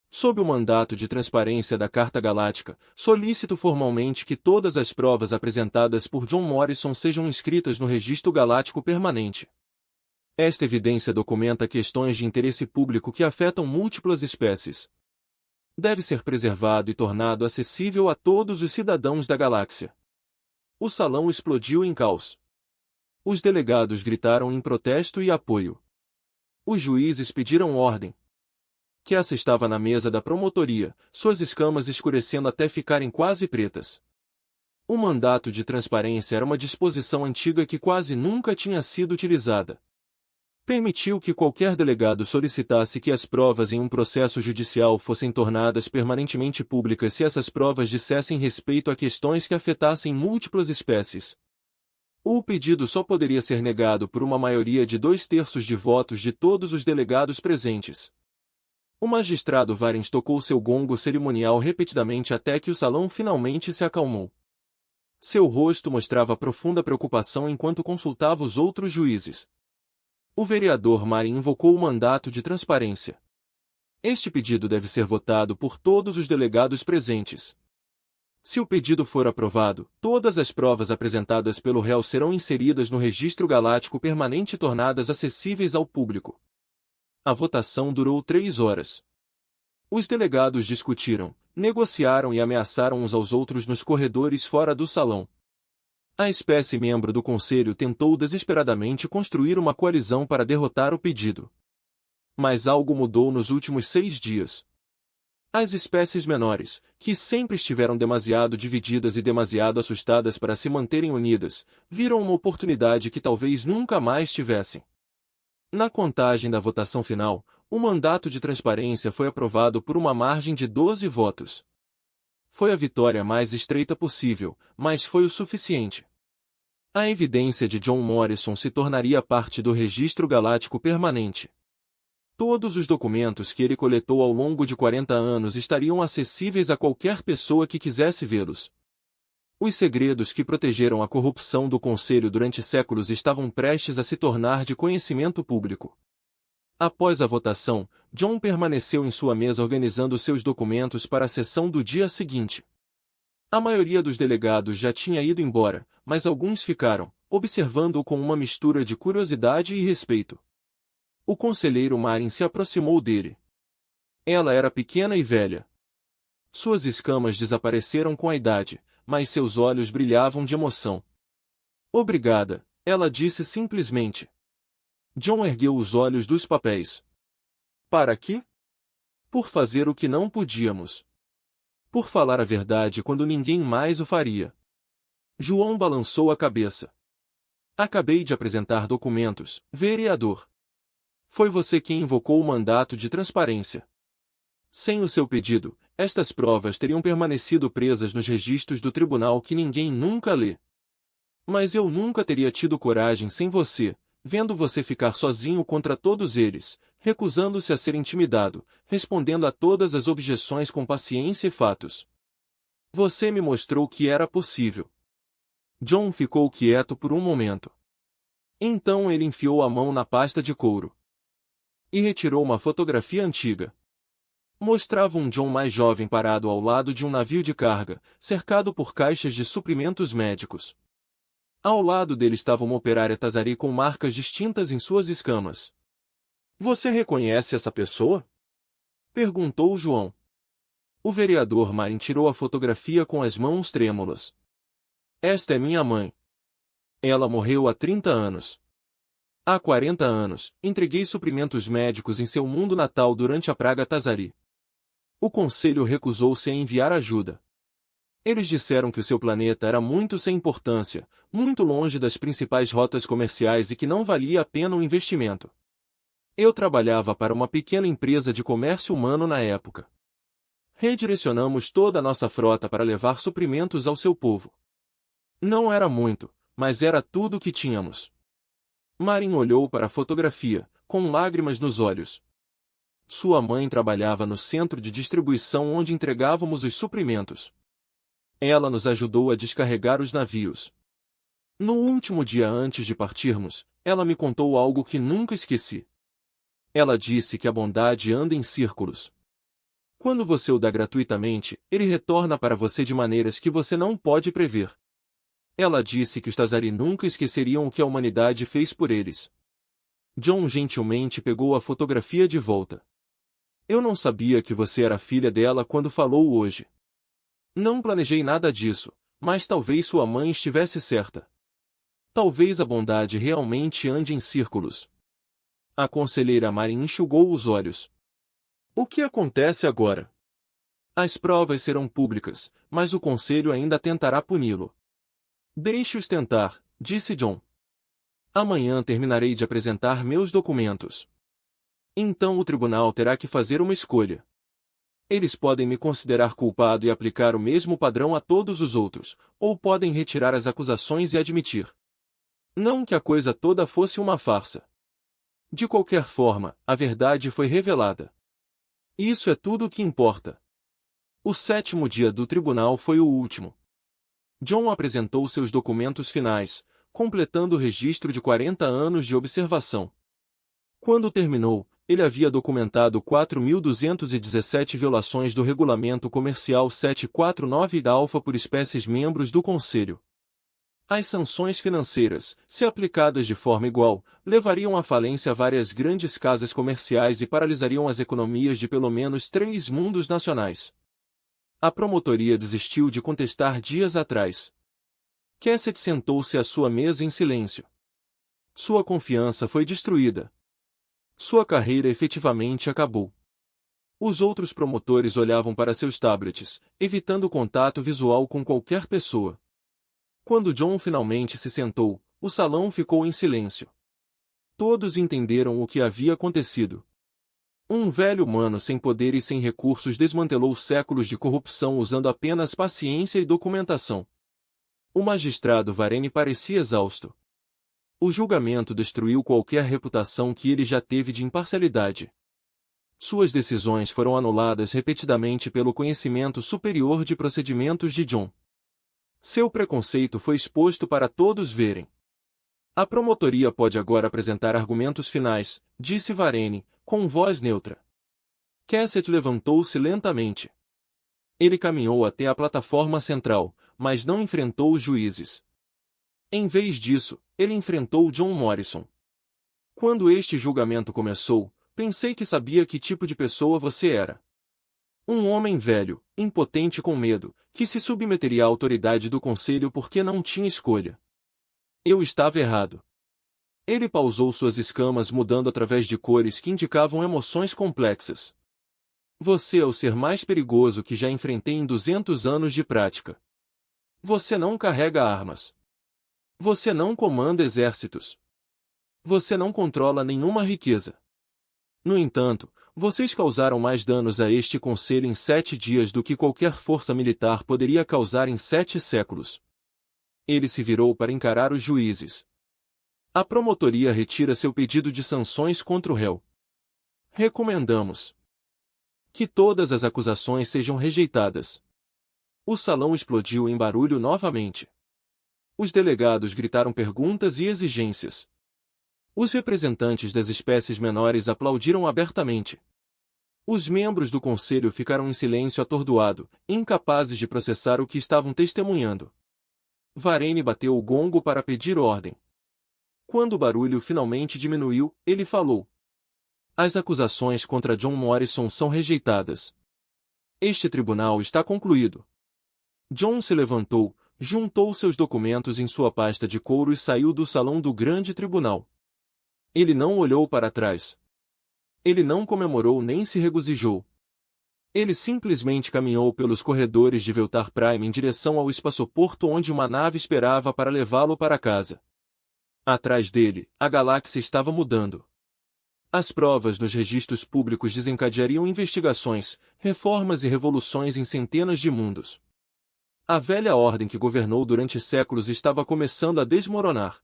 Sob o mandato de transparência da Carta Galáctica, solicito formalmente que todas as provas apresentadas por John Morrison sejam inscritas no Registro Galáctico Permanente. Esta evidência documenta questões de interesse público que afetam múltiplas espécies. Deve ser preservado e tornado acessível a todos os cidadãos da galáxia. O salão explodiu em caos. Os delegados gritaram em protesto e apoio. Os juízes pediram ordem. Kessa estava na mesa da promotoria, suas escamas escurecendo até ficarem quase pretas. O mandato de transparência era uma disposição antiga que quase nunca tinha sido utilizada. Permitiu que qualquer delegado solicitasse que as provas em um processo judicial fossem tornadas permanentemente públicas se essas provas dissessem respeito a questões que afetassem múltiplas espécies. O pedido só poderia ser negado por uma maioria de 2/3 de votos de todos os delegados presentes. O magistrado Varens tocou seu gongo cerimonial repetidamente até que o salão finalmente se acalmou. Seu rosto mostrava profunda preocupação enquanto consultava os outros juízes. O vereador Marin invocou o mandato de transparência. Este pedido deve ser votado por todos os delegados presentes. Se o pedido for aprovado, todas as provas apresentadas pelo réu serão inseridas no registro galáctico permanente e tornadas acessíveis ao público. A votação durou 3 horas. Os delegados discutiram, negociaram e ameaçaram uns aos outros nos corredores fora do salão. A espécie membro do conselho tentou desesperadamente construir uma coalizão para derrotar o pedido. Mas algo mudou nos últimos 6 dias. As espécies menores, que sempre estiveram demasiado divididas e demasiado assustadas para se manterem unidas, viram uma oportunidade que talvez nunca mais tivessem. Na contagem da votação final, o mandato de transparência foi aprovado por uma margem de 12 votos. Foi a vitória mais estreita possível, mas foi o suficiente. A evidência de John Morrison se tornaria parte do registro galáctico permanente. Todos os documentos que ele coletou ao longo de 40 anos estariam acessíveis a qualquer pessoa que quisesse vê-los. Os segredos que protegeram a corrupção do Conselho durante séculos estavam prestes a se tornar de conhecimento público. Após a votação, John permaneceu em sua mesa organizando seus documentos para a sessão do dia seguinte. A maioria dos delegados já tinha ido embora, mas alguns ficaram, observando-o com uma mistura de curiosidade e respeito. O conselheiro Marin se aproximou dele. Ela era pequena e velha. Suas escamas desapareceram com a idade, mas seus olhos brilhavam de emoção. Obrigada, ela disse simplesmente. John ergueu os olhos dos papéis. Para quê? Por fazer o que não podíamos. Por falar a verdade quando ninguém mais o faria. João balançou a cabeça. Acabei de apresentar documentos, vereador. Foi você quem invocou o mandato de transparência. Sem o seu pedido, estas provas teriam permanecido presas nos registros do tribunal que ninguém nunca lê. Mas eu nunca teria tido coragem sem você, vendo você ficar sozinho contra todos eles, recusando-se a ser intimidado, respondendo a todas as objeções com paciência e fatos. Você me mostrou que era possível. John ficou quieto por um momento. Então ele enfiou a mão na pasta de couro. E retirou uma fotografia antiga. Mostrava um John mais jovem parado ao lado de um navio de carga, cercado por caixas de suprimentos médicos. Ao lado dele estava uma operária Tazari com marcas distintas em suas escamas. Você reconhece essa pessoa? Perguntou João. O vereador Marin tirou a fotografia com as mãos trêmulas. Esta é minha mãe. Ela morreu há 30 anos. Há 40 anos, entreguei suprimentos médicos em seu mundo natal durante a praga Tazari. O conselho recusou-se a enviar ajuda. Eles disseram que o seu planeta era muito sem importância, muito longe das principais rotas comerciais e que não valia a pena o investimento. Eu trabalhava para uma pequena empresa de comércio humano na época. Redirecionamos toda a nossa frota para levar suprimentos ao seu povo. Não era muito, mas era tudo o que tínhamos. Marin olhou para a fotografia, com lágrimas nos olhos. Sua mãe trabalhava no centro de distribuição onde entregávamos os suprimentos. Ela nos ajudou a descarregar os navios. No último dia antes de partirmos, ela me contou algo que nunca esqueci. Ela disse que a bondade anda em círculos. Quando você o dá gratuitamente, ele retorna para você de maneiras que você não pode prever. Ela disse que os Tazari nunca esqueceriam o que a humanidade fez por eles. John gentilmente pegou a fotografia de volta. Eu não sabia que você era filha dela quando falou hoje. Não planejei nada disso, mas talvez sua mãe estivesse certa. Talvez a bondade realmente ande em círculos. A conselheira Marin enxugou os olhos. O que acontece agora? As provas serão públicas, mas o conselho ainda tentará puni-lo. Deixe-os tentar, disse John. Amanhã terminarei de apresentar meus documentos. Então o tribunal terá que fazer uma escolha. Eles podem me considerar culpado e aplicar o mesmo padrão a todos os outros, ou podem retirar as acusações e admitir. Não que a coisa toda fosse uma farsa. De qualquer forma, a verdade foi revelada. Isso é tudo o que importa. O 7º dia do tribunal foi o último. John apresentou seus documentos finais, completando o registro de 40 anos de observação. Quando terminou, ele havia documentado 4.217 violações do Regulamento Comercial 749 da Alfa por espécies membros do Conselho. As sanções financeiras, se aplicadas de forma igual, levariam à falência várias grandes casas comerciais e paralisariam as economias de pelo menos 3 mundos nacionais. A promotoria desistiu de contestar dias atrás. Cassett sentou-se à sua mesa em silêncio. Sua confiança foi destruída. Sua carreira efetivamente acabou. Os outros promotores olhavam para seus tablets, evitando contato visual com qualquer pessoa. Quando John finalmente se sentou, o salão ficou em silêncio. Todos entenderam o que havia acontecido. Um velho humano sem poder e sem recursos desmantelou séculos de corrupção usando apenas paciência e documentação. O magistrado Varenne parecia exausto. O julgamento destruiu qualquer reputação que ele já teve de imparcialidade. Suas decisões foram anuladas repetidamente pelo conhecimento superior de procedimentos de John. Seu preconceito foi exposto para todos verem. A promotoria pode agora apresentar argumentos finais, disse Varenne, com voz neutra. Cassett levantou-se lentamente. Ele caminhou até a plataforma central, mas não enfrentou os juízes. Em vez disso, ele enfrentou John Morrison. Quando este julgamento começou, pensei que sabia que tipo de pessoa você era. Um homem velho, impotente com medo, que se submeteria à autoridade do conselho porque não tinha escolha. Eu estava errado. Ele pausou suas escamas mudando através de cores que indicavam emoções complexas. Você é o ser mais perigoso que já enfrentei em 200 anos de prática. Você não carrega armas. Você não comanda exércitos. Você não controla nenhuma riqueza. No entanto, vocês causaram mais danos a este conselho em 7 dias do que qualquer força militar poderia causar em 7 séculos. Ele se virou para encarar os juízes. A promotoria retira seu pedido de sanções contra o réu. Recomendamos que todas as acusações sejam rejeitadas. O salão explodiu em barulho novamente. Os delegados gritaram perguntas e exigências. Os representantes das espécies menores aplaudiram abertamente. Os membros do conselho ficaram em silêncio atordoado, incapazes de processar o que estavam testemunhando. Varenne bateu o gongo para pedir ordem. Quando o barulho finalmente diminuiu, ele falou. As acusações contra John Morrison são rejeitadas. Este tribunal está concluído. John se levantou, juntou seus documentos em sua pasta de couro e saiu do salão do grande tribunal. Ele não olhou para trás. Ele não comemorou nem se regozijou. Ele simplesmente caminhou pelos corredores de Veltar Prime em direção ao espaçoporto onde uma nave esperava para levá-lo para casa. Atrás dele, a galáxia estava mudando. As provas nos registros públicos desencadeariam investigações, reformas e revoluções em centenas de mundos. A velha ordem que governou durante séculos estava começando a desmoronar.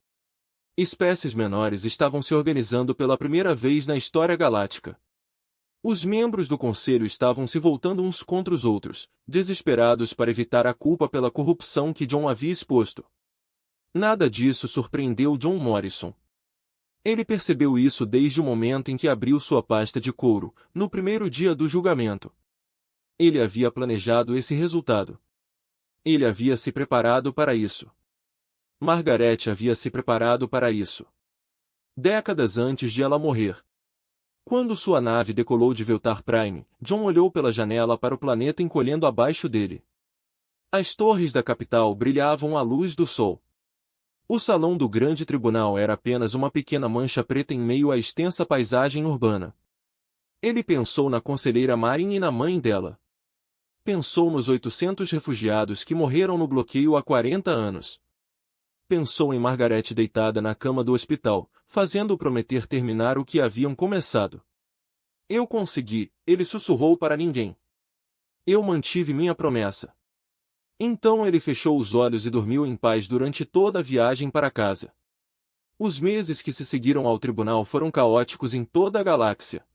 Espécies menores estavam se organizando pela primeira vez na história galáctica. Os membros do conselho estavam se voltando uns contra os outros, desesperados para evitar a culpa pela corrupção que John havia exposto. Nada disso surpreendeu John Morrison. Ele percebeu isso desde o momento em que abriu sua pasta de couro, no primeiro dia do julgamento. Ele havia planejado esse resultado. Ele havia se preparado para isso. Margaret havia se preparado para isso. Décadas antes de ela morrer. Quando sua nave decolou de Veltar Prime, John olhou pela janela para o planeta encolhendo abaixo dele. As torres da capital brilhavam à luz do sol. O salão do grande tribunal era apenas uma pequena mancha preta em meio à extensa paisagem urbana. Ele pensou na conselheira Marin e na mãe dela. Pensou nos 800 refugiados que morreram no bloqueio há 40 anos. Pensou em Margaret deitada na cama do hospital, fazendo-o prometer terminar o que haviam começado. Eu consegui, ele sussurrou para ninguém. Eu mantive minha promessa. Então ele fechou os olhos e dormiu em paz durante toda a viagem para casa. Os meses que se seguiram ao tribunal foram caóticos em toda a galáxia.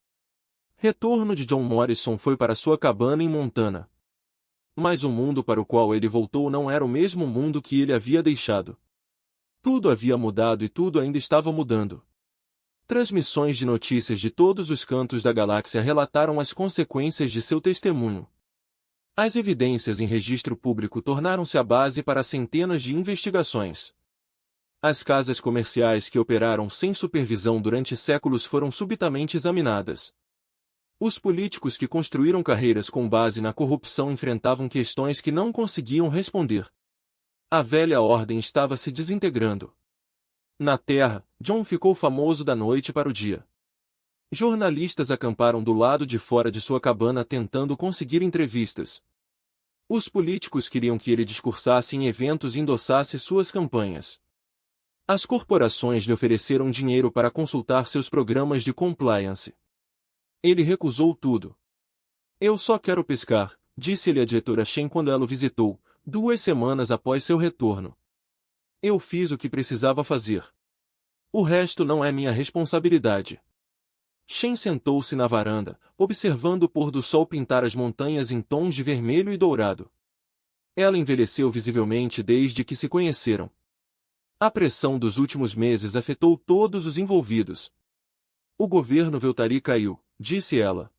Retorno de John Morrison foi para sua cabana em Montana. Mas o mundo para o qual ele voltou não era o mesmo mundo que ele havia deixado. Tudo havia mudado e tudo ainda estava mudando. Transmissões de notícias de todos os cantos da galáxia relataram as consequências de seu testemunho. As evidências em registro público tornaram-se a base para centenas de investigações. As casas comerciais que operaram sem supervisão durante séculos foram subitamente examinadas. Os políticos que construíram carreiras com base na corrupção enfrentavam questões que não conseguiam responder. A velha ordem estava se desintegrando. Na Terra, John ficou famoso da noite para o dia. Jornalistas acamparam do lado de fora de sua cabana tentando conseguir entrevistas. Os políticos queriam que ele discursasse em eventos e endossasse suas campanhas. As corporações lhe ofereceram dinheiro para consultar seus programas de compliance. Ele recusou tudo. Eu só quero pescar, disse-lhe a diretora Shen quando ela o visitou, 2 semanas após seu retorno. Eu fiz o que precisava fazer. O resto não é minha responsabilidade. Shen sentou-se na varanda, observando o pôr do sol pintar as montanhas em tons de vermelho e dourado. Ela envelheceu visivelmente desde que se conheceram. A pressão dos últimos meses afetou todos os envolvidos. O governo Veltari caiu, disse ela.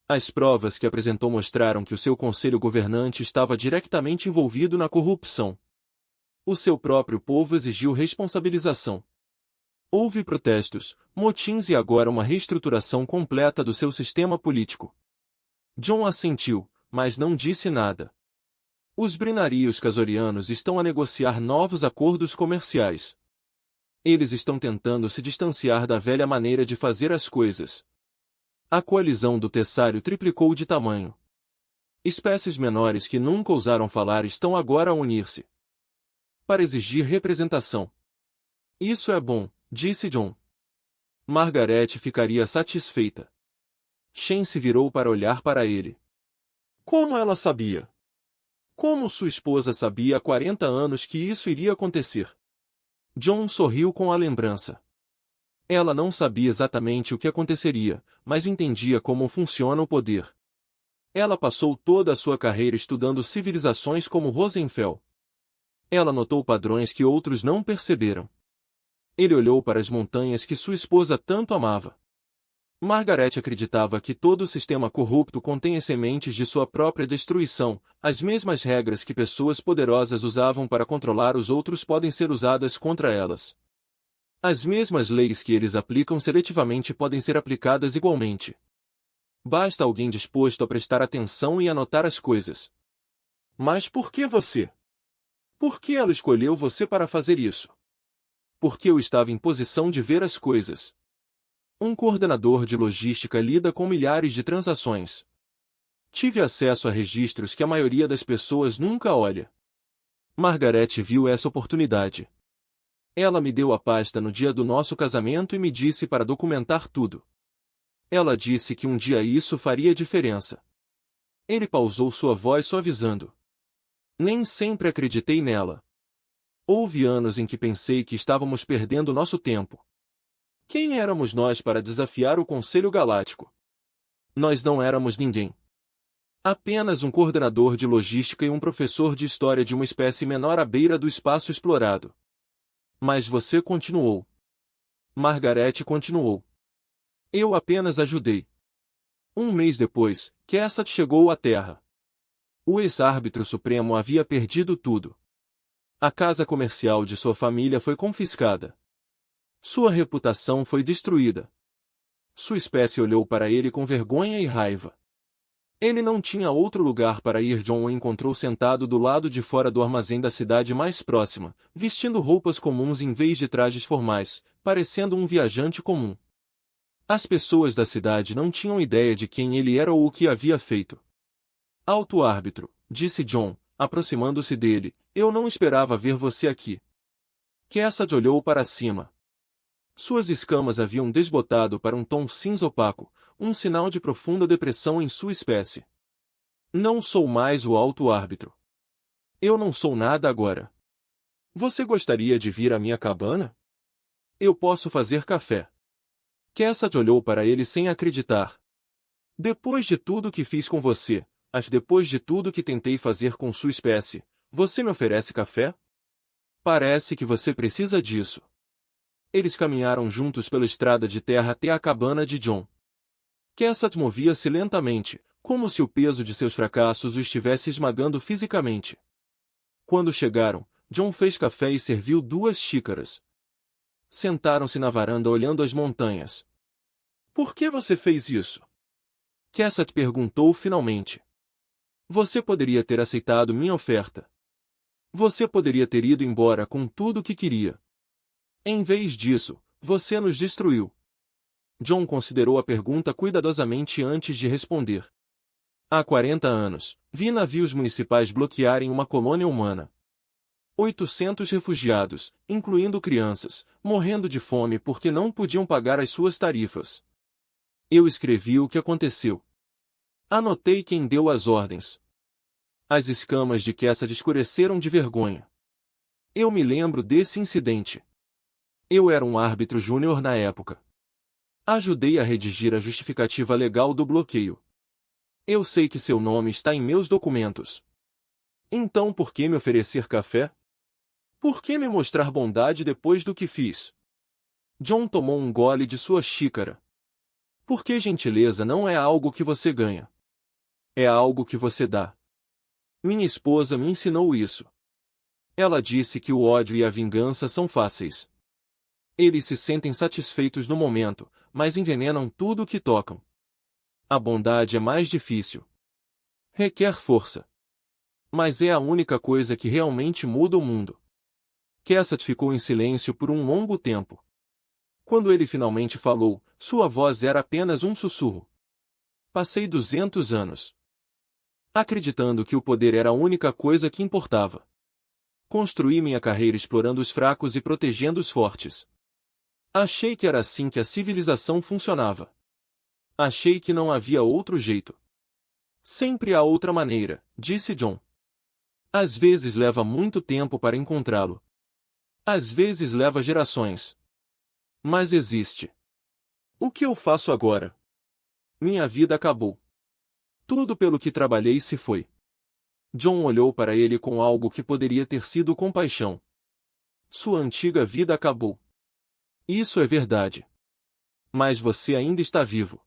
As provas que apresentou mostraram que o seu conselho governante estava diretamente envolvido na corrupção. O seu próprio povo exigiu responsabilização. Houve protestos, motins e agora uma reestruturação completa do seu sistema político. John assentiu, mas não disse nada. Os Brinari e os Casorianos estão a negociar novos acordos comerciais. Eles estão tentando se distanciar da velha maneira de fazer as coisas. A coalizão do Tessário triplicou de tamanho. Espécies menores que nunca ousaram falar estão agora a unir-se para exigir representação. Isso é bom, disse John. Margaret ficaria satisfeita. Shen se virou para olhar para ele. Como ela sabia? Como sua esposa sabia há 40 anos que isso iria acontecer? John sorriu com a lembrança. Ela não sabia exatamente o que aconteceria, mas entendia como funciona o poder. Ela passou toda a sua carreira estudando civilizações como Rosenfeld. Ela notou padrões que outros não perceberam. Ele olhou para as montanhas que sua esposa tanto amava. Margaret acreditava que todo o sistema corrupto contém as sementes de sua própria destruição. As mesmas regras que pessoas poderosas usavam para controlar os outros podem ser usadas contra elas. As mesmas leis que eles aplicam seletivamente podem ser aplicadas igualmente. Basta alguém disposto a prestar atenção e anotar as coisas. Mas por que você? Por que ela escolheu você para fazer isso? Porque eu estava em posição de ver as coisas. Um coordenador de logística lida com milhares de transações. Tive acesso a registros que a maioria das pessoas nunca olha. Margaret viu essa oportunidade. Ela me deu a pasta no dia do nosso casamento e me disse para documentar tudo. Ela disse que um dia isso faria diferença. Ele pausou, sua voz suavizando. Nem sempre acreditei nela. Houve anos em que pensei que estávamos perdendo nosso tempo. Quem éramos nós para desafiar o Conselho Galáctico? Nós não éramos ninguém. Apenas um coordenador de logística e um professor de história de uma espécie menor à beira do espaço explorado. Mas você continuou. Margaret continuou. Eu apenas ajudei. Um mês depois, Kessat chegou à Terra. O ex-árbitro supremo havia perdido tudo. A casa comercial de sua família foi confiscada. Sua reputação foi destruída. Sua espécie olhou para ele com vergonha e raiva. Ele não tinha outro lugar para ir. John o encontrou sentado do lado de fora do armazém da cidade mais próxima, vestindo roupas comuns em vez de trajes formais, parecendo um viajante comum. As pessoas da cidade não tinham ideia de quem ele era ou o que havia feito. Alto árbitro, disse John, aproximando-se dele, eu não esperava ver você aqui. Cassidy olhou para cima. Suas escamas haviam desbotado para um tom cinza opaco, um sinal de profunda depressão em sua espécie. Não sou mais o alto árbitro. Eu não sou nada agora. Você gostaria de vir à minha cabana? Eu posso fazer café. Cassidy olhou para ele sem acreditar. Depois de tudo que fiz com você, depois de tudo que tentei fazer com sua espécie, você me oferece café? Parece que você precisa disso. Eles caminharam juntos pela estrada de terra até a cabana de John. Cassidy movia-se lentamente, como se o peso de seus fracassos o estivesse esmagando fisicamente. Quando chegaram, John fez café e serviu 2 xícaras. Sentaram-se na varanda olhando as montanhas. Por que você fez isso? Cassidy perguntou finalmente. Você poderia ter aceitado minha oferta. Você poderia ter ido embora com tudo o que queria. Em vez disso, você nos destruiu. John considerou a pergunta cuidadosamente antes de responder. Há 40 anos, vi navios municipais bloquearem uma colônia humana. 800 refugiados, incluindo crianças, morrendo de fome porque não podiam pagar as suas tarifas. Eu escrevi o que aconteceu. Anotei quem deu as ordens. As escamas de Cassidy escureceram de vergonha. Eu me lembro desse incidente. Eu era um árbitro júnior na época. Ajudei a redigir a justificativa legal do bloqueio. Eu sei que seu nome está em meus documentos. Então por que me oferecer café? Por que me mostrar bondade depois do que fiz? John tomou um gole de sua xícara. Porque gentileza não é algo que você ganha. É algo que você dá. Minha esposa me ensinou isso. Ela disse que o ódio e a vingança são fáceis. Eles se sentem satisfeitos no momento, mas envenenam tudo o que tocam. A bondade é mais difícil. Requer força. Mas é a única coisa que realmente muda o mundo. Cassidy ficou em silêncio por um longo tempo. Quando ele finalmente falou, sua voz era apenas um sussurro. Passei 200 anos acreditando que o poder era a única coisa que importava. Construí minha carreira explorando os fracos e protegendo os fortes. Achei que era assim que a civilização funcionava. Achei que não havia outro jeito. Sempre há outra maneira, disse John. Às vezes leva muito tempo para encontrá-lo. Às vezes leva gerações. Mas existe. O que eu faço agora? Minha vida acabou. Tudo pelo que trabalhei se foi. John olhou para ele com algo que poderia ter sido compaixão. Sua antiga vida acabou. Isso é verdade. Mas você ainda está vivo.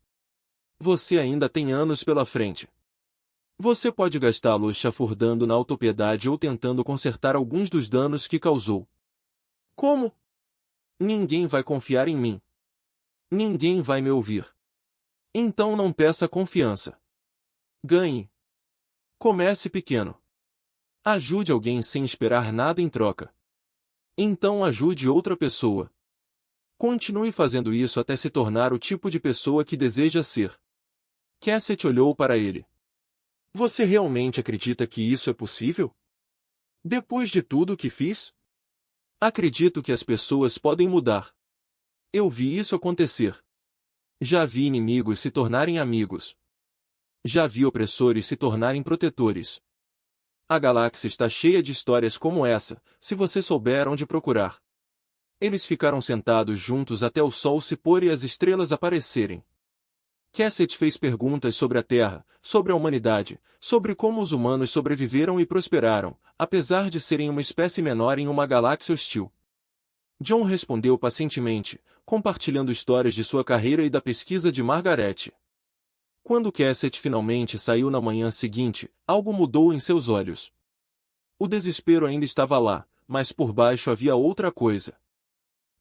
Você ainda tem anos pela frente. Você pode gastá-los chafurdando na autopiedade ou tentando consertar alguns dos danos que causou. Como? Ninguém vai confiar em mim. Ninguém vai me ouvir. Então não peça confiança. Ganhe. Comece pequeno. Ajude alguém sem esperar nada em troca. Então ajude outra pessoa. Continue fazendo isso até se tornar o tipo de pessoa que deseja ser. Cassidy olhou para ele. Você realmente acredita que isso é possível? Depois de tudo o que fiz? Acredito que as pessoas podem mudar. Eu vi isso acontecer. Já vi inimigos se tornarem amigos. Já vi opressores se tornarem protetores. A galáxia está cheia de histórias como essa, se você souber onde procurar. Eles ficaram sentados juntos até o sol se pôr e as estrelas aparecerem. Cassidy fez perguntas sobre a Terra, sobre a humanidade, sobre como os humanos sobreviveram e prosperaram, apesar de serem uma espécie menor em uma galáxia hostil. John respondeu pacientemente, compartilhando histórias de sua carreira e da pesquisa de Margaret. Quando Cassidy finalmente saiu na manhã seguinte, algo mudou em seus olhos. O desespero ainda estava lá, mas por baixo havia outra coisa.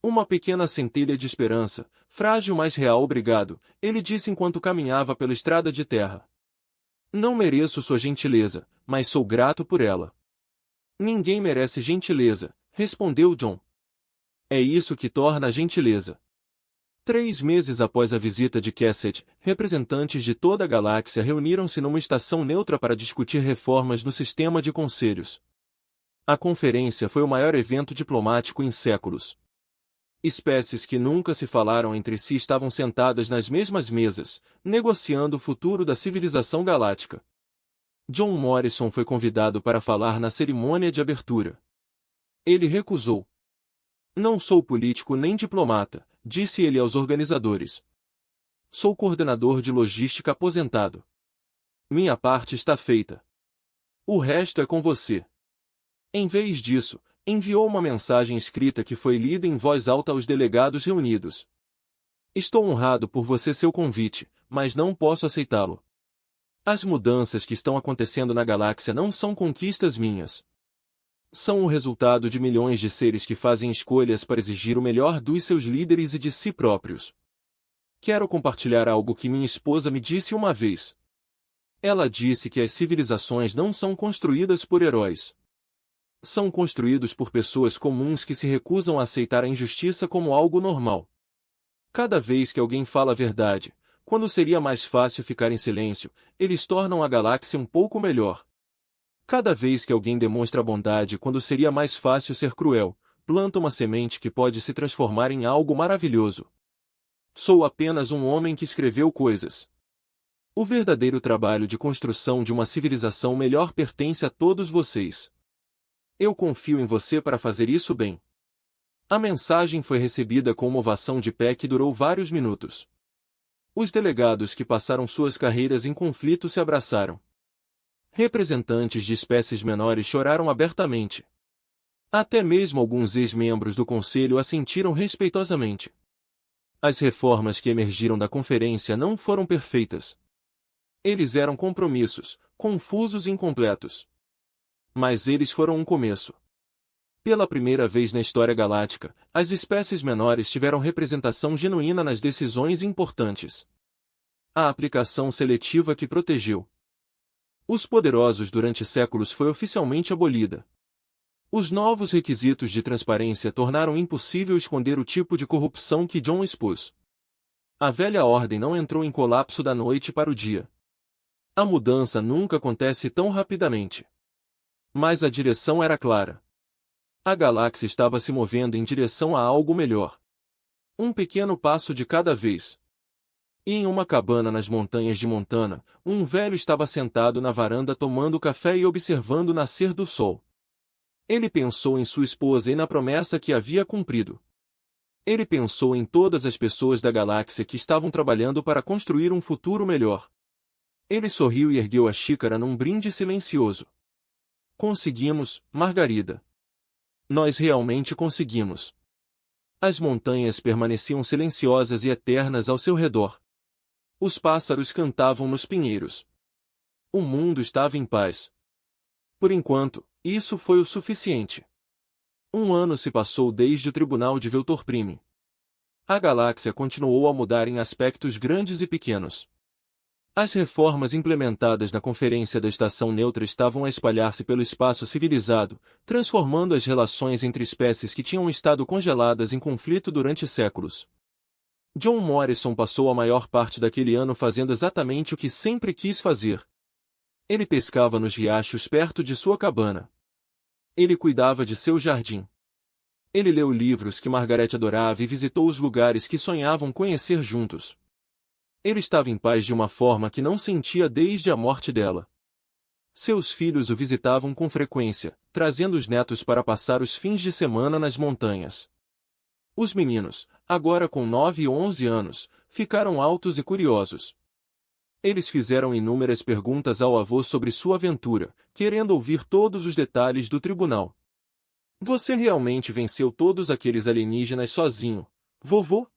Uma pequena centelha de esperança, frágil mas real. Obrigado, ele disse enquanto caminhava pela estrada de terra. Não mereço sua gentileza, mas sou grato por ela. Ninguém merece gentileza, respondeu John. É isso que torna a gentileza. 3 meses após a visita de Cassidy, representantes de toda a galáxia reuniram-se numa estação neutra para discutir reformas no sistema de conselhos. A conferência foi o maior evento diplomático em séculos. Espécies que nunca se falaram entre si estavam sentadas nas mesmas mesas, negociando o futuro da civilização galáctica. John Morrison foi convidado para falar na cerimônia de abertura. Ele recusou. Não sou político nem diplomata, disse ele aos organizadores. Sou coordenador de logística aposentado. Minha parte está feita. O resto é com você. Em vez disso, enviou uma mensagem escrita que foi lida em voz alta aos delegados reunidos. Estou honrado por você seu convite, mas não posso aceitá-lo. As mudanças que estão acontecendo na galáxia não são conquistas minhas. São o resultado de milhões de seres que fazem escolhas para exigir o melhor dos seus líderes e de si próprios. Quero compartilhar algo que minha esposa me disse uma vez. Ela disse que as civilizações não são construídas por heróis. São construídos por pessoas comuns que se recusam a aceitar a injustiça como algo normal. Cada vez que alguém fala a verdade, quando seria mais fácil ficar em silêncio, eles tornam a galáxia um pouco melhor. Cada vez que alguém demonstra bondade quando seria mais fácil ser cruel, planta uma semente que pode se transformar em algo maravilhoso. Sou apenas um homem que escreveu coisas. O verdadeiro trabalho de construção de uma civilização melhor pertence a todos vocês. Eu confio em você para fazer isso bem. A mensagem foi recebida com uma ovação de pé que durou vários minutos. Os delegados que passaram suas carreiras em conflito se abraçaram. Representantes de espécies menores choraram abertamente. Até mesmo alguns ex-membros do conselho assentiram respeitosamente. As reformas que emergiram da conferência não foram perfeitas. Eles eram compromissos, confusos e incompletos. Mas eles foram um começo. Pela primeira vez na história galáctica, as espécies menores tiveram representação genuína nas decisões importantes. A aplicação seletiva que protegeu os poderosos durante séculos foi oficialmente abolida. Os novos requisitos de transparência tornaram impossível esconder o tipo de corrupção que John expôs. A velha ordem não entrou em colapso da noite para o dia. A mudança nunca acontece tão rapidamente. Mas a direção era clara. A galáxia estava se movendo em direção a algo melhor. Um pequeno passo de cada vez. E em uma cabana nas montanhas de Montana, um velho estava sentado na varanda tomando café e observando o nascer do sol. Ele pensou em sua esposa e na promessa que havia cumprido. Ele pensou em todas as pessoas da galáxia que estavam trabalhando para construir um futuro melhor. Ele sorriu e ergueu a xícara num brinde silencioso. Conseguimos, Margarida. Nós realmente conseguimos. As montanhas permaneciam silenciosas e eternas ao seu redor. Os pássaros cantavam nos pinheiros. O mundo estava em paz. Por enquanto, isso foi o suficiente. Um ano se passou desde o tribunal de Veltorprime. A galáxia continuou a mudar em aspectos grandes e pequenos. As reformas implementadas na Conferência da Estação Neutra estavam a espalhar-se pelo espaço civilizado, transformando as relações entre espécies que tinham estado congeladas em conflito durante séculos. John Morrison passou a maior parte daquele ano fazendo exatamente o que sempre quis fazer. Ele pescava nos riachos perto de sua cabana. Ele cuidava de seu jardim. Ele leu livros que Margaret adorava e visitou os lugares que sonhavam conhecer juntos. Ele estava em paz de uma forma que não sentia desde a morte dela. Seus filhos o visitavam com frequência, trazendo os netos para passar os fins de semana nas montanhas. Os meninos, agora com 9 e 11 anos, ficaram altos e curiosos. Eles fizeram inúmeras perguntas ao avô sobre sua aventura, querendo ouvir todos os detalhes do tribunal. Você realmente venceu todos aqueles alienígenas sozinho, vovô?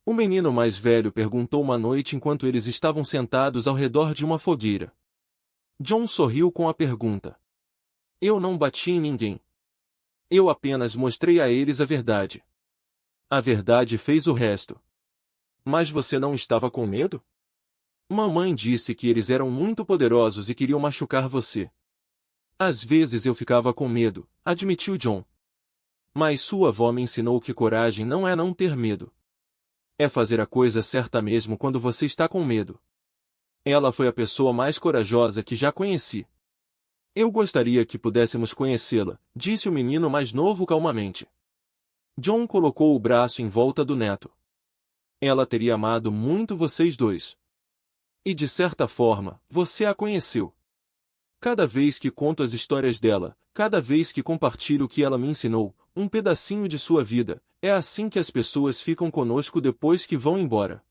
O menino mais velho perguntou uma noite enquanto eles estavam sentados ao redor de uma fogueira. John sorriu com a pergunta. Eu não bati em ninguém. Eu apenas mostrei a eles a verdade. A verdade fez o resto. Mas você não estava com medo? Mamãe disse que eles eram muito poderosos e queriam machucar você. Às vezes eu ficava com medo, admitiu John. Mas sua avó me ensinou que coragem não é não ter medo. É fazer a coisa certa mesmo quando você está com medo. Ela foi a pessoa mais corajosa que já conheci. Eu gostaria que pudéssemos conhecê-la, disse o menino mais novo calmamente. John colocou o braço em volta do neto. Ela teria amado muito vocês dois. E de certa forma, você a conheceu. Cada vez que conto as histórias dela, cada vez que compartilho o que ela me ensinou, um pedacinho de sua vida, é assim que as pessoas ficam conosco depois que vão embora.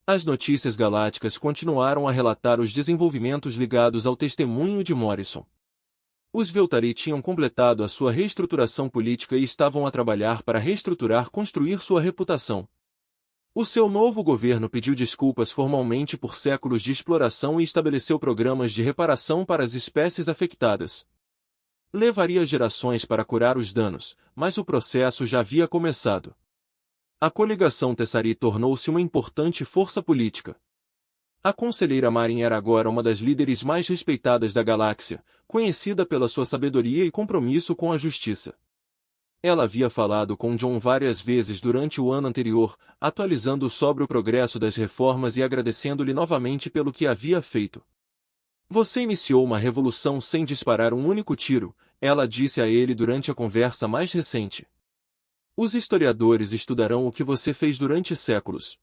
As notícias galácticas continuaram a relatar os desenvolvimentos ligados ao testemunho de Morrison. Os Veltari tinham completado a sua reestruturação política e estavam a trabalhar para construir sua reputação. O seu novo governo pediu desculpas formalmente por séculos de exploração e estabeleceu programas de reparação para as espécies afetadas. Levaria gerações para curar os danos, mas o processo já havia começado. A coligação Tessari tornou-se uma importante força política. A conselheira Marin era agora uma das líderes mais respeitadas da galáxia, conhecida pela sua sabedoria e compromisso com a justiça. Ela havia falado com John várias vezes durante o ano anterior, atualizando-o sobre o progresso das reformas e agradecendo-lhe novamente pelo que havia feito. Você iniciou uma revolução sem disparar um único tiro, ela disse a ele durante a conversa mais recente. Os historiadores estudarão o que você fez durante séculos.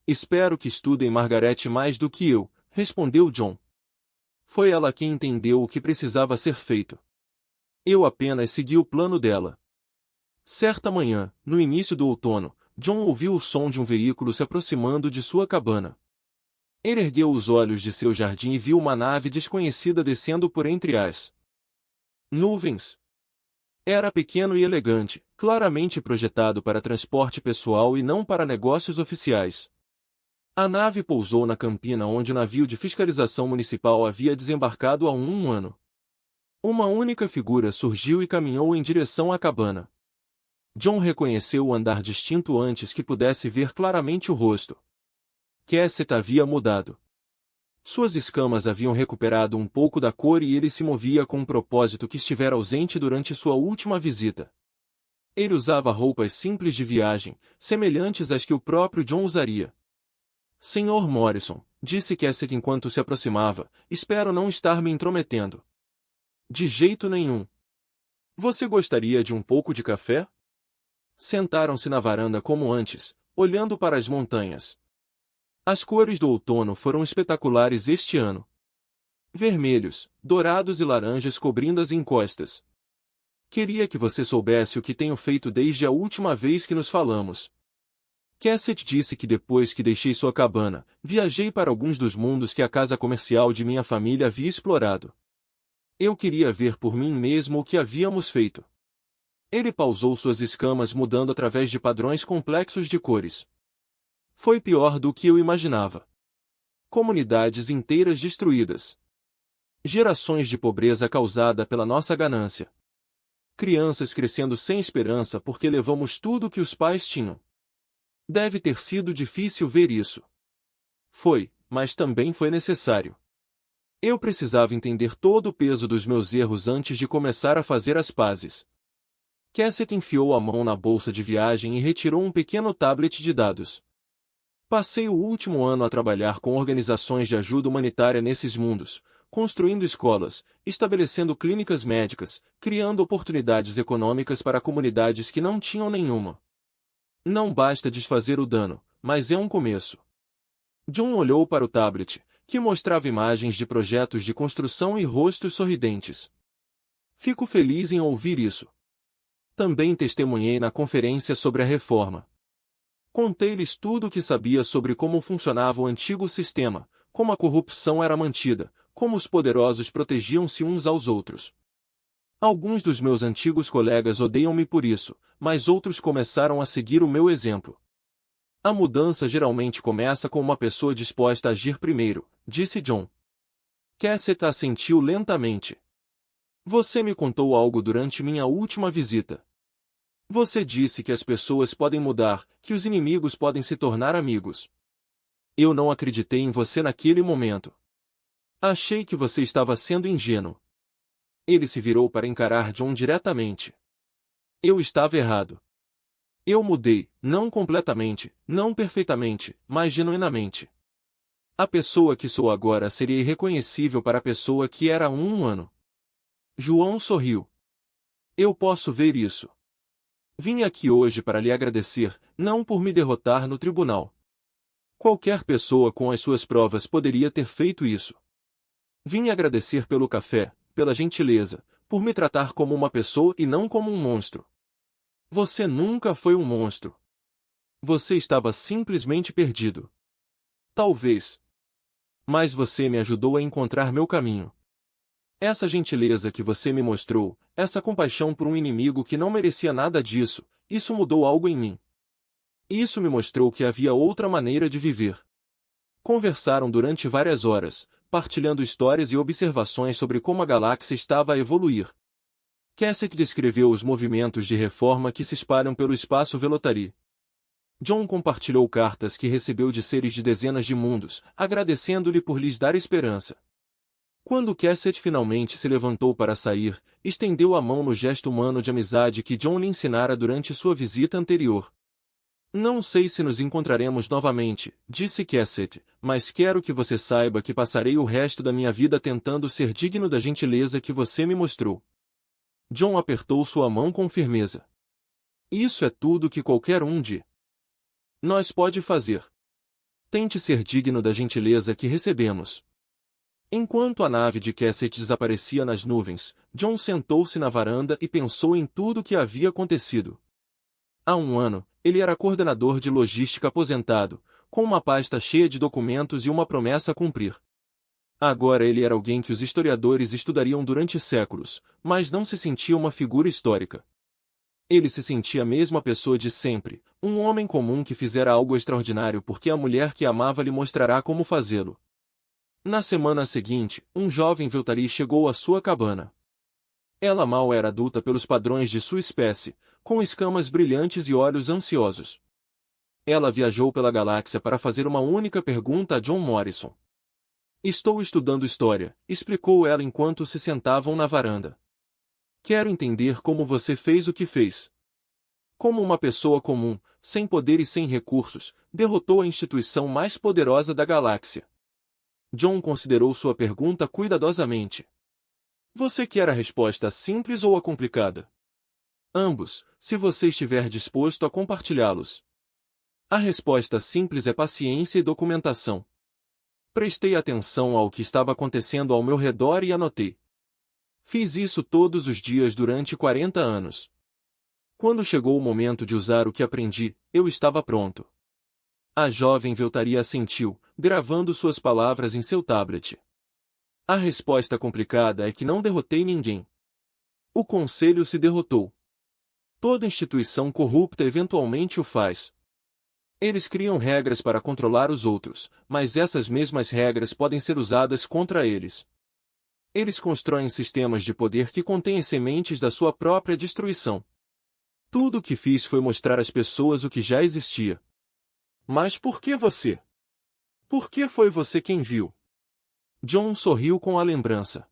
Espero que estudem Margaret mais do que eu, respondeu John. Foi ela quem entendeu o que precisava ser feito. Eu apenas segui o plano dela. Certa manhã, no início do outono, John ouviu o som de um veículo se aproximando de sua cabana. Ele ergueu os olhos de seu jardim e viu uma nave desconhecida descendo por entre as nuvens. Era pequeno e elegante, claramente projetado para transporte pessoal e não para negócios oficiais. A nave pousou na campina onde o navio de fiscalização municipal havia desembarcado há um ano. Uma única figura surgiu e caminhou em direção à cabana. John reconheceu o andar distinto antes que pudesse ver claramente o rosto. Cassette havia mudado. Suas escamas haviam recuperado um pouco da cor e ele se movia com um propósito que estivera ausente durante sua última visita. Ele usava roupas simples de viagem, semelhantes às que o próprio John usaria. Sr. Morrison, disse Cassette enquanto se aproximava, espero não estar me intrometendo. De jeito nenhum. Você gostaria de um pouco de café? Sentaram-se na varanda como antes, olhando para as montanhas. As cores do outono foram espetaculares este ano. Vermelhos, dourados e laranjas cobrindo as encostas. Queria que você soubesse o que tenho feito desde a última vez que nos falamos. Cassette disse que depois que deixei sua cabana, viajei para alguns dos mundos que a casa comercial de minha família havia explorado. Eu queria ver por mim mesmo o que havíamos feito. Ele pausou suas escamas mudando através de padrões complexos de cores. Foi pior do que eu imaginava. Comunidades inteiras destruídas. Gerações de pobreza causada pela nossa ganância. Crianças crescendo sem esperança porque levamos tudo que os pais tinham. Deve ter sido difícil ver isso. Foi, mas também foi necessário. Eu precisava entender todo o peso dos meus erros antes de começar a fazer as pazes. Cassette enfiou a mão na bolsa de viagem e retirou um pequeno tablet de dados. Passei o último ano a trabalhar com organizações de ajuda humanitária nesses mundos, construindo escolas, estabelecendo clínicas médicas, criando oportunidades econômicas para comunidades que não tinham nenhuma. Não basta desfazer o dano, mas é um começo. John olhou para o tablet, que mostrava imagens de projetos de construção e rostos sorridentes. Fico feliz em ouvir isso. Também testemunhei na conferência sobre a reforma. Contei-lhes tudo o que sabia sobre como funcionava o antigo sistema, como a corrupção era mantida, como os poderosos protegiam-se uns aos outros. Alguns dos meus antigos colegas odeiam-me por isso, mas outros começaram a seguir o meu exemplo. A mudança geralmente começa com uma pessoa disposta a agir primeiro, disse John. Cassette assentiu lentamente. Você me contou algo durante minha última visita. Você disse que as pessoas podem mudar, que os inimigos podem se tornar amigos. Eu não acreditei em você naquele momento. Achei que você estava sendo ingênuo. Ele se virou para encarar John diretamente. Eu estava errado. Eu mudei, não completamente, não perfeitamente, mas genuinamente. A pessoa que sou agora seria irreconhecível para a pessoa que era há um ano. João sorriu. Eu posso ver isso. Vim aqui hoje para lhe agradecer, não por me derrotar no tribunal. Qualquer pessoa com as suas provas poderia ter feito isso. Vim agradecer pelo café, pela gentileza, por me tratar como uma pessoa e não como um monstro. Você nunca foi um monstro. Você estava simplesmente perdido. Talvez. Mas você me ajudou a encontrar meu caminho. Essa gentileza que você me mostrou, essa compaixão por um inimigo que não merecia nada disso, isso mudou algo em mim. Isso me mostrou que havia outra maneira de viver. Conversaram durante várias horas, partilhando histórias e observações sobre como a galáxia estava a evoluir. Cassett descreveu os movimentos de reforma que se espalham pelo espaço Velotari. John compartilhou cartas que recebeu de seres de dezenas de mundos, agradecendo-lhe por lhes dar esperança. Quando Cassett finalmente se levantou para sair, estendeu a mão no gesto humano de amizade que John lhe ensinara durante sua visita anterior. Não sei se nos encontraremos novamente, disse Cassett, mas quero que você saiba que passarei o resto da minha vida tentando ser digno da gentileza que você me mostrou. John apertou sua mão com firmeza. Isso é tudo que qualquer um de nós pode fazer. Tente ser digno da gentileza que recebemos. Enquanto a nave de Cassett desaparecia nas nuvens, John sentou-se na varanda e pensou em tudo o que havia acontecido. Há um ano, ele era coordenador de logística aposentado, com uma pasta cheia de documentos e uma promessa a cumprir. Agora ele era alguém que os historiadores estudariam durante séculos, mas não se sentia uma figura histórica. Ele se sentia a mesma pessoa de sempre, um homem comum que fizera algo extraordinário porque a mulher que amava lhe mostrará como fazê-lo. Na semana seguinte, um jovem Veltari chegou à sua cabana. Ela mal era adulta pelos padrões de sua espécie, com escamas brilhantes e olhos ansiosos. Ela viajou pela galáxia para fazer uma única pergunta a John Morrison. Estou estudando história, explicou ela enquanto se sentavam na varanda. Quero entender como você fez o que fez. Como uma pessoa comum, sem poder e sem recursos, derrotou a instituição mais poderosa da galáxia. John considerou sua pergunta cuidadosamente. Você quer a resposta simples ou a complicada? Ambos, se você estiver disposto a compartilhá-los. A resposta simples é paciência e documentação. Prestei atenção ao que estava acontecendo ao meu redor e anotei. Fiz isso todos os dias durante 40 anos. Quando chegou o momento de usar o que aprendi, eu estava pronto. A jovem Veltari assentiu, gravando suas palavras em seu tablet. A resposta complicada é que não derrotei ninguém. O conselho se derrotou. Toda instituição corrupta eventualmente o faz. Eles criam regras para controlar os outros, mas essas mesmas regras podem ser usadas contra eles. Eles constroem sistemas de poder que contêm as sementes da sua própria destruição. Tudo o que fiz foi mostrar às pessoas o que já existia. Mas por que você? Por que foi você quem viu? John sorriu com a lembrança.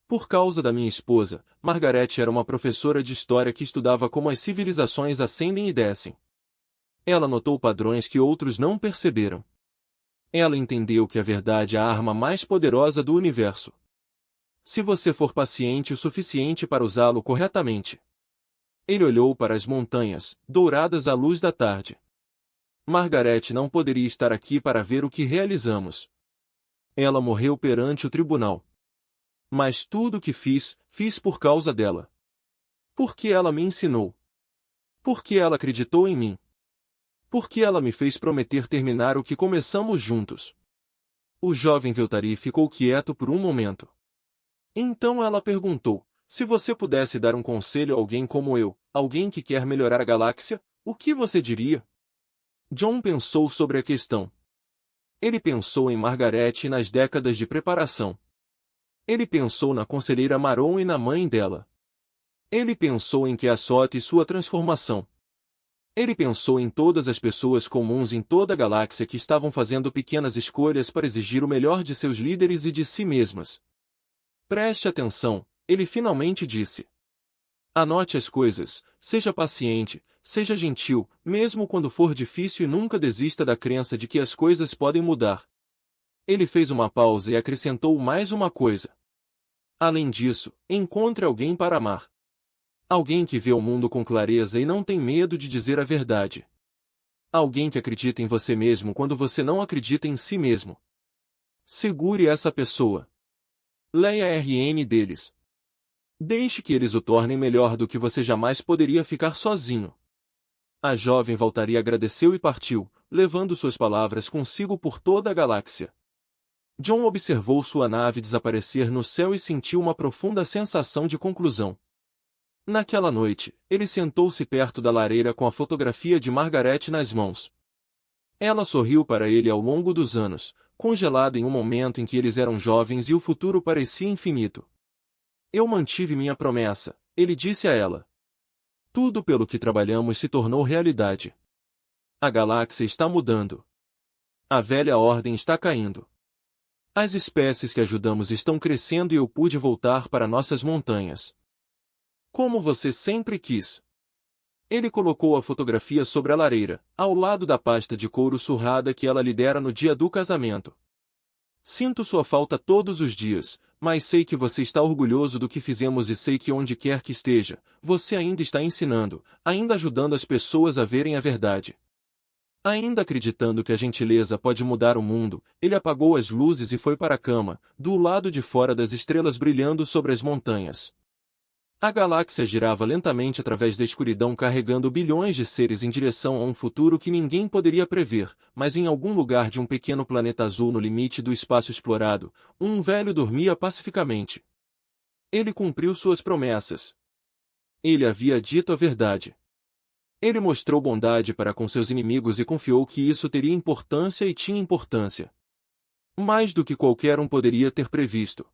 Por causa da minha esposa, Margaret era uma professora de história que estudava como as civilizações ascendem e descem. Ela notou padrões que outros não perceberam. Ela entendeu que a verdade é a arma mais poderosa do universo. Se você for paciente o suficiente para usá-lo corretamente. Ele olhou para as montanhas, douradas à luz da tarde. Margaret não poderia estar aqui para ver o que realizamos. Ela morreu perante o tribunal. Mas tudo o que fiz, fiz por causa dela. Porque ela me ensinou. Porque ela acreditou em mim. Porque ela me fez prometer terminar o que começamos juntos. O jovem Veltari ficou quieto por um momento. Então ela perguntou, se você pudesse dar um conselho a alguém como eu, alguém que quer melhorar a galáxia, o que você diria? John pensou sobre a questão. Ele pensou em Margaret e nas décadas de preparação. Ele pensou na conselheira Maron e na mãe dela. Ele pensou em Keasot e sua transformação. Ele pensou em todas as pessoas comuns em toda a galáxia que estavam fazendo pequenas escolhas para exigir o melhor de seus líderes e de si mesmas. Preste atenção, ele finalmente disse. Anote as coisas, seja paciente, seja gentil, mesmo quando for difícil e nunca desista da crença de que as coisas podem mudar. Ele fez uma pausa e acrescentou mais uma coisa. Além disso, encontre alguém para amar. Alguém que vê o mundo com clareza e não tem medo de dizer a verdade. Alguém que acredita em você mesmo quando você não acredita em si mesmo. Segure essa pessoa. Leia a RN deles. Deixe que eles o tornem melhor do que você jamais poderia ficar sozinho. A jovem Valtari agradeceu e partiu, levando suas palavras consigo por toda a galáxia. John observou sua nave desaparecer no céu e sentiu uma profunda sensação de conclusão. Naquela noite, ele sentou-se perto da lareira com a fotografia de Margaret nas mãos. Ela sorriu para ele ao longo dos anos, congelada em um momento em que eles eram jovens e o futuro parecia infinito. Eu mantive minha promessa, ele disse a ela. Tudo pelo que trabalhamos se tornou realidade. A galáxia está mudando. A velha ordem está caindo. As espécies que ajudamos estão crescendo e eu pude voltar para nossas montanhas. Como você sempre quis. Ele colocou a fotografia sobre a lareira, ao lado da pasta de couro surrada que ela lhe dera no dia do casamento. Sinto sua falta todos os dias, mas sei que você está orgulhoso do que fizemos e sei que onde quer que esteja, você ainda está ensinando, ainda ajudando as pessoas a verem a verdade. Ainda acreditando que a gentileza pode mudar o mundo, ele apagou as luzes e foi para a cama, do lado de fora das estrelas brilhando sobre as montanhas. A galáxia girava lentamente através da escuridão carregando bilhões de seres em direção a um futuro que ninguém poderia prever, mas em algum lugar de um pequeno planeta azul no limite do espaço explorado, um velho dormia pacificamente. Ele cumpriu suas promessas. Ele havia dito a verdade. Ele mostrou bondade para com seus inimigos e confiou que isso teria importância e tinha importância. Mais do que qualquer um poderia ter previsto.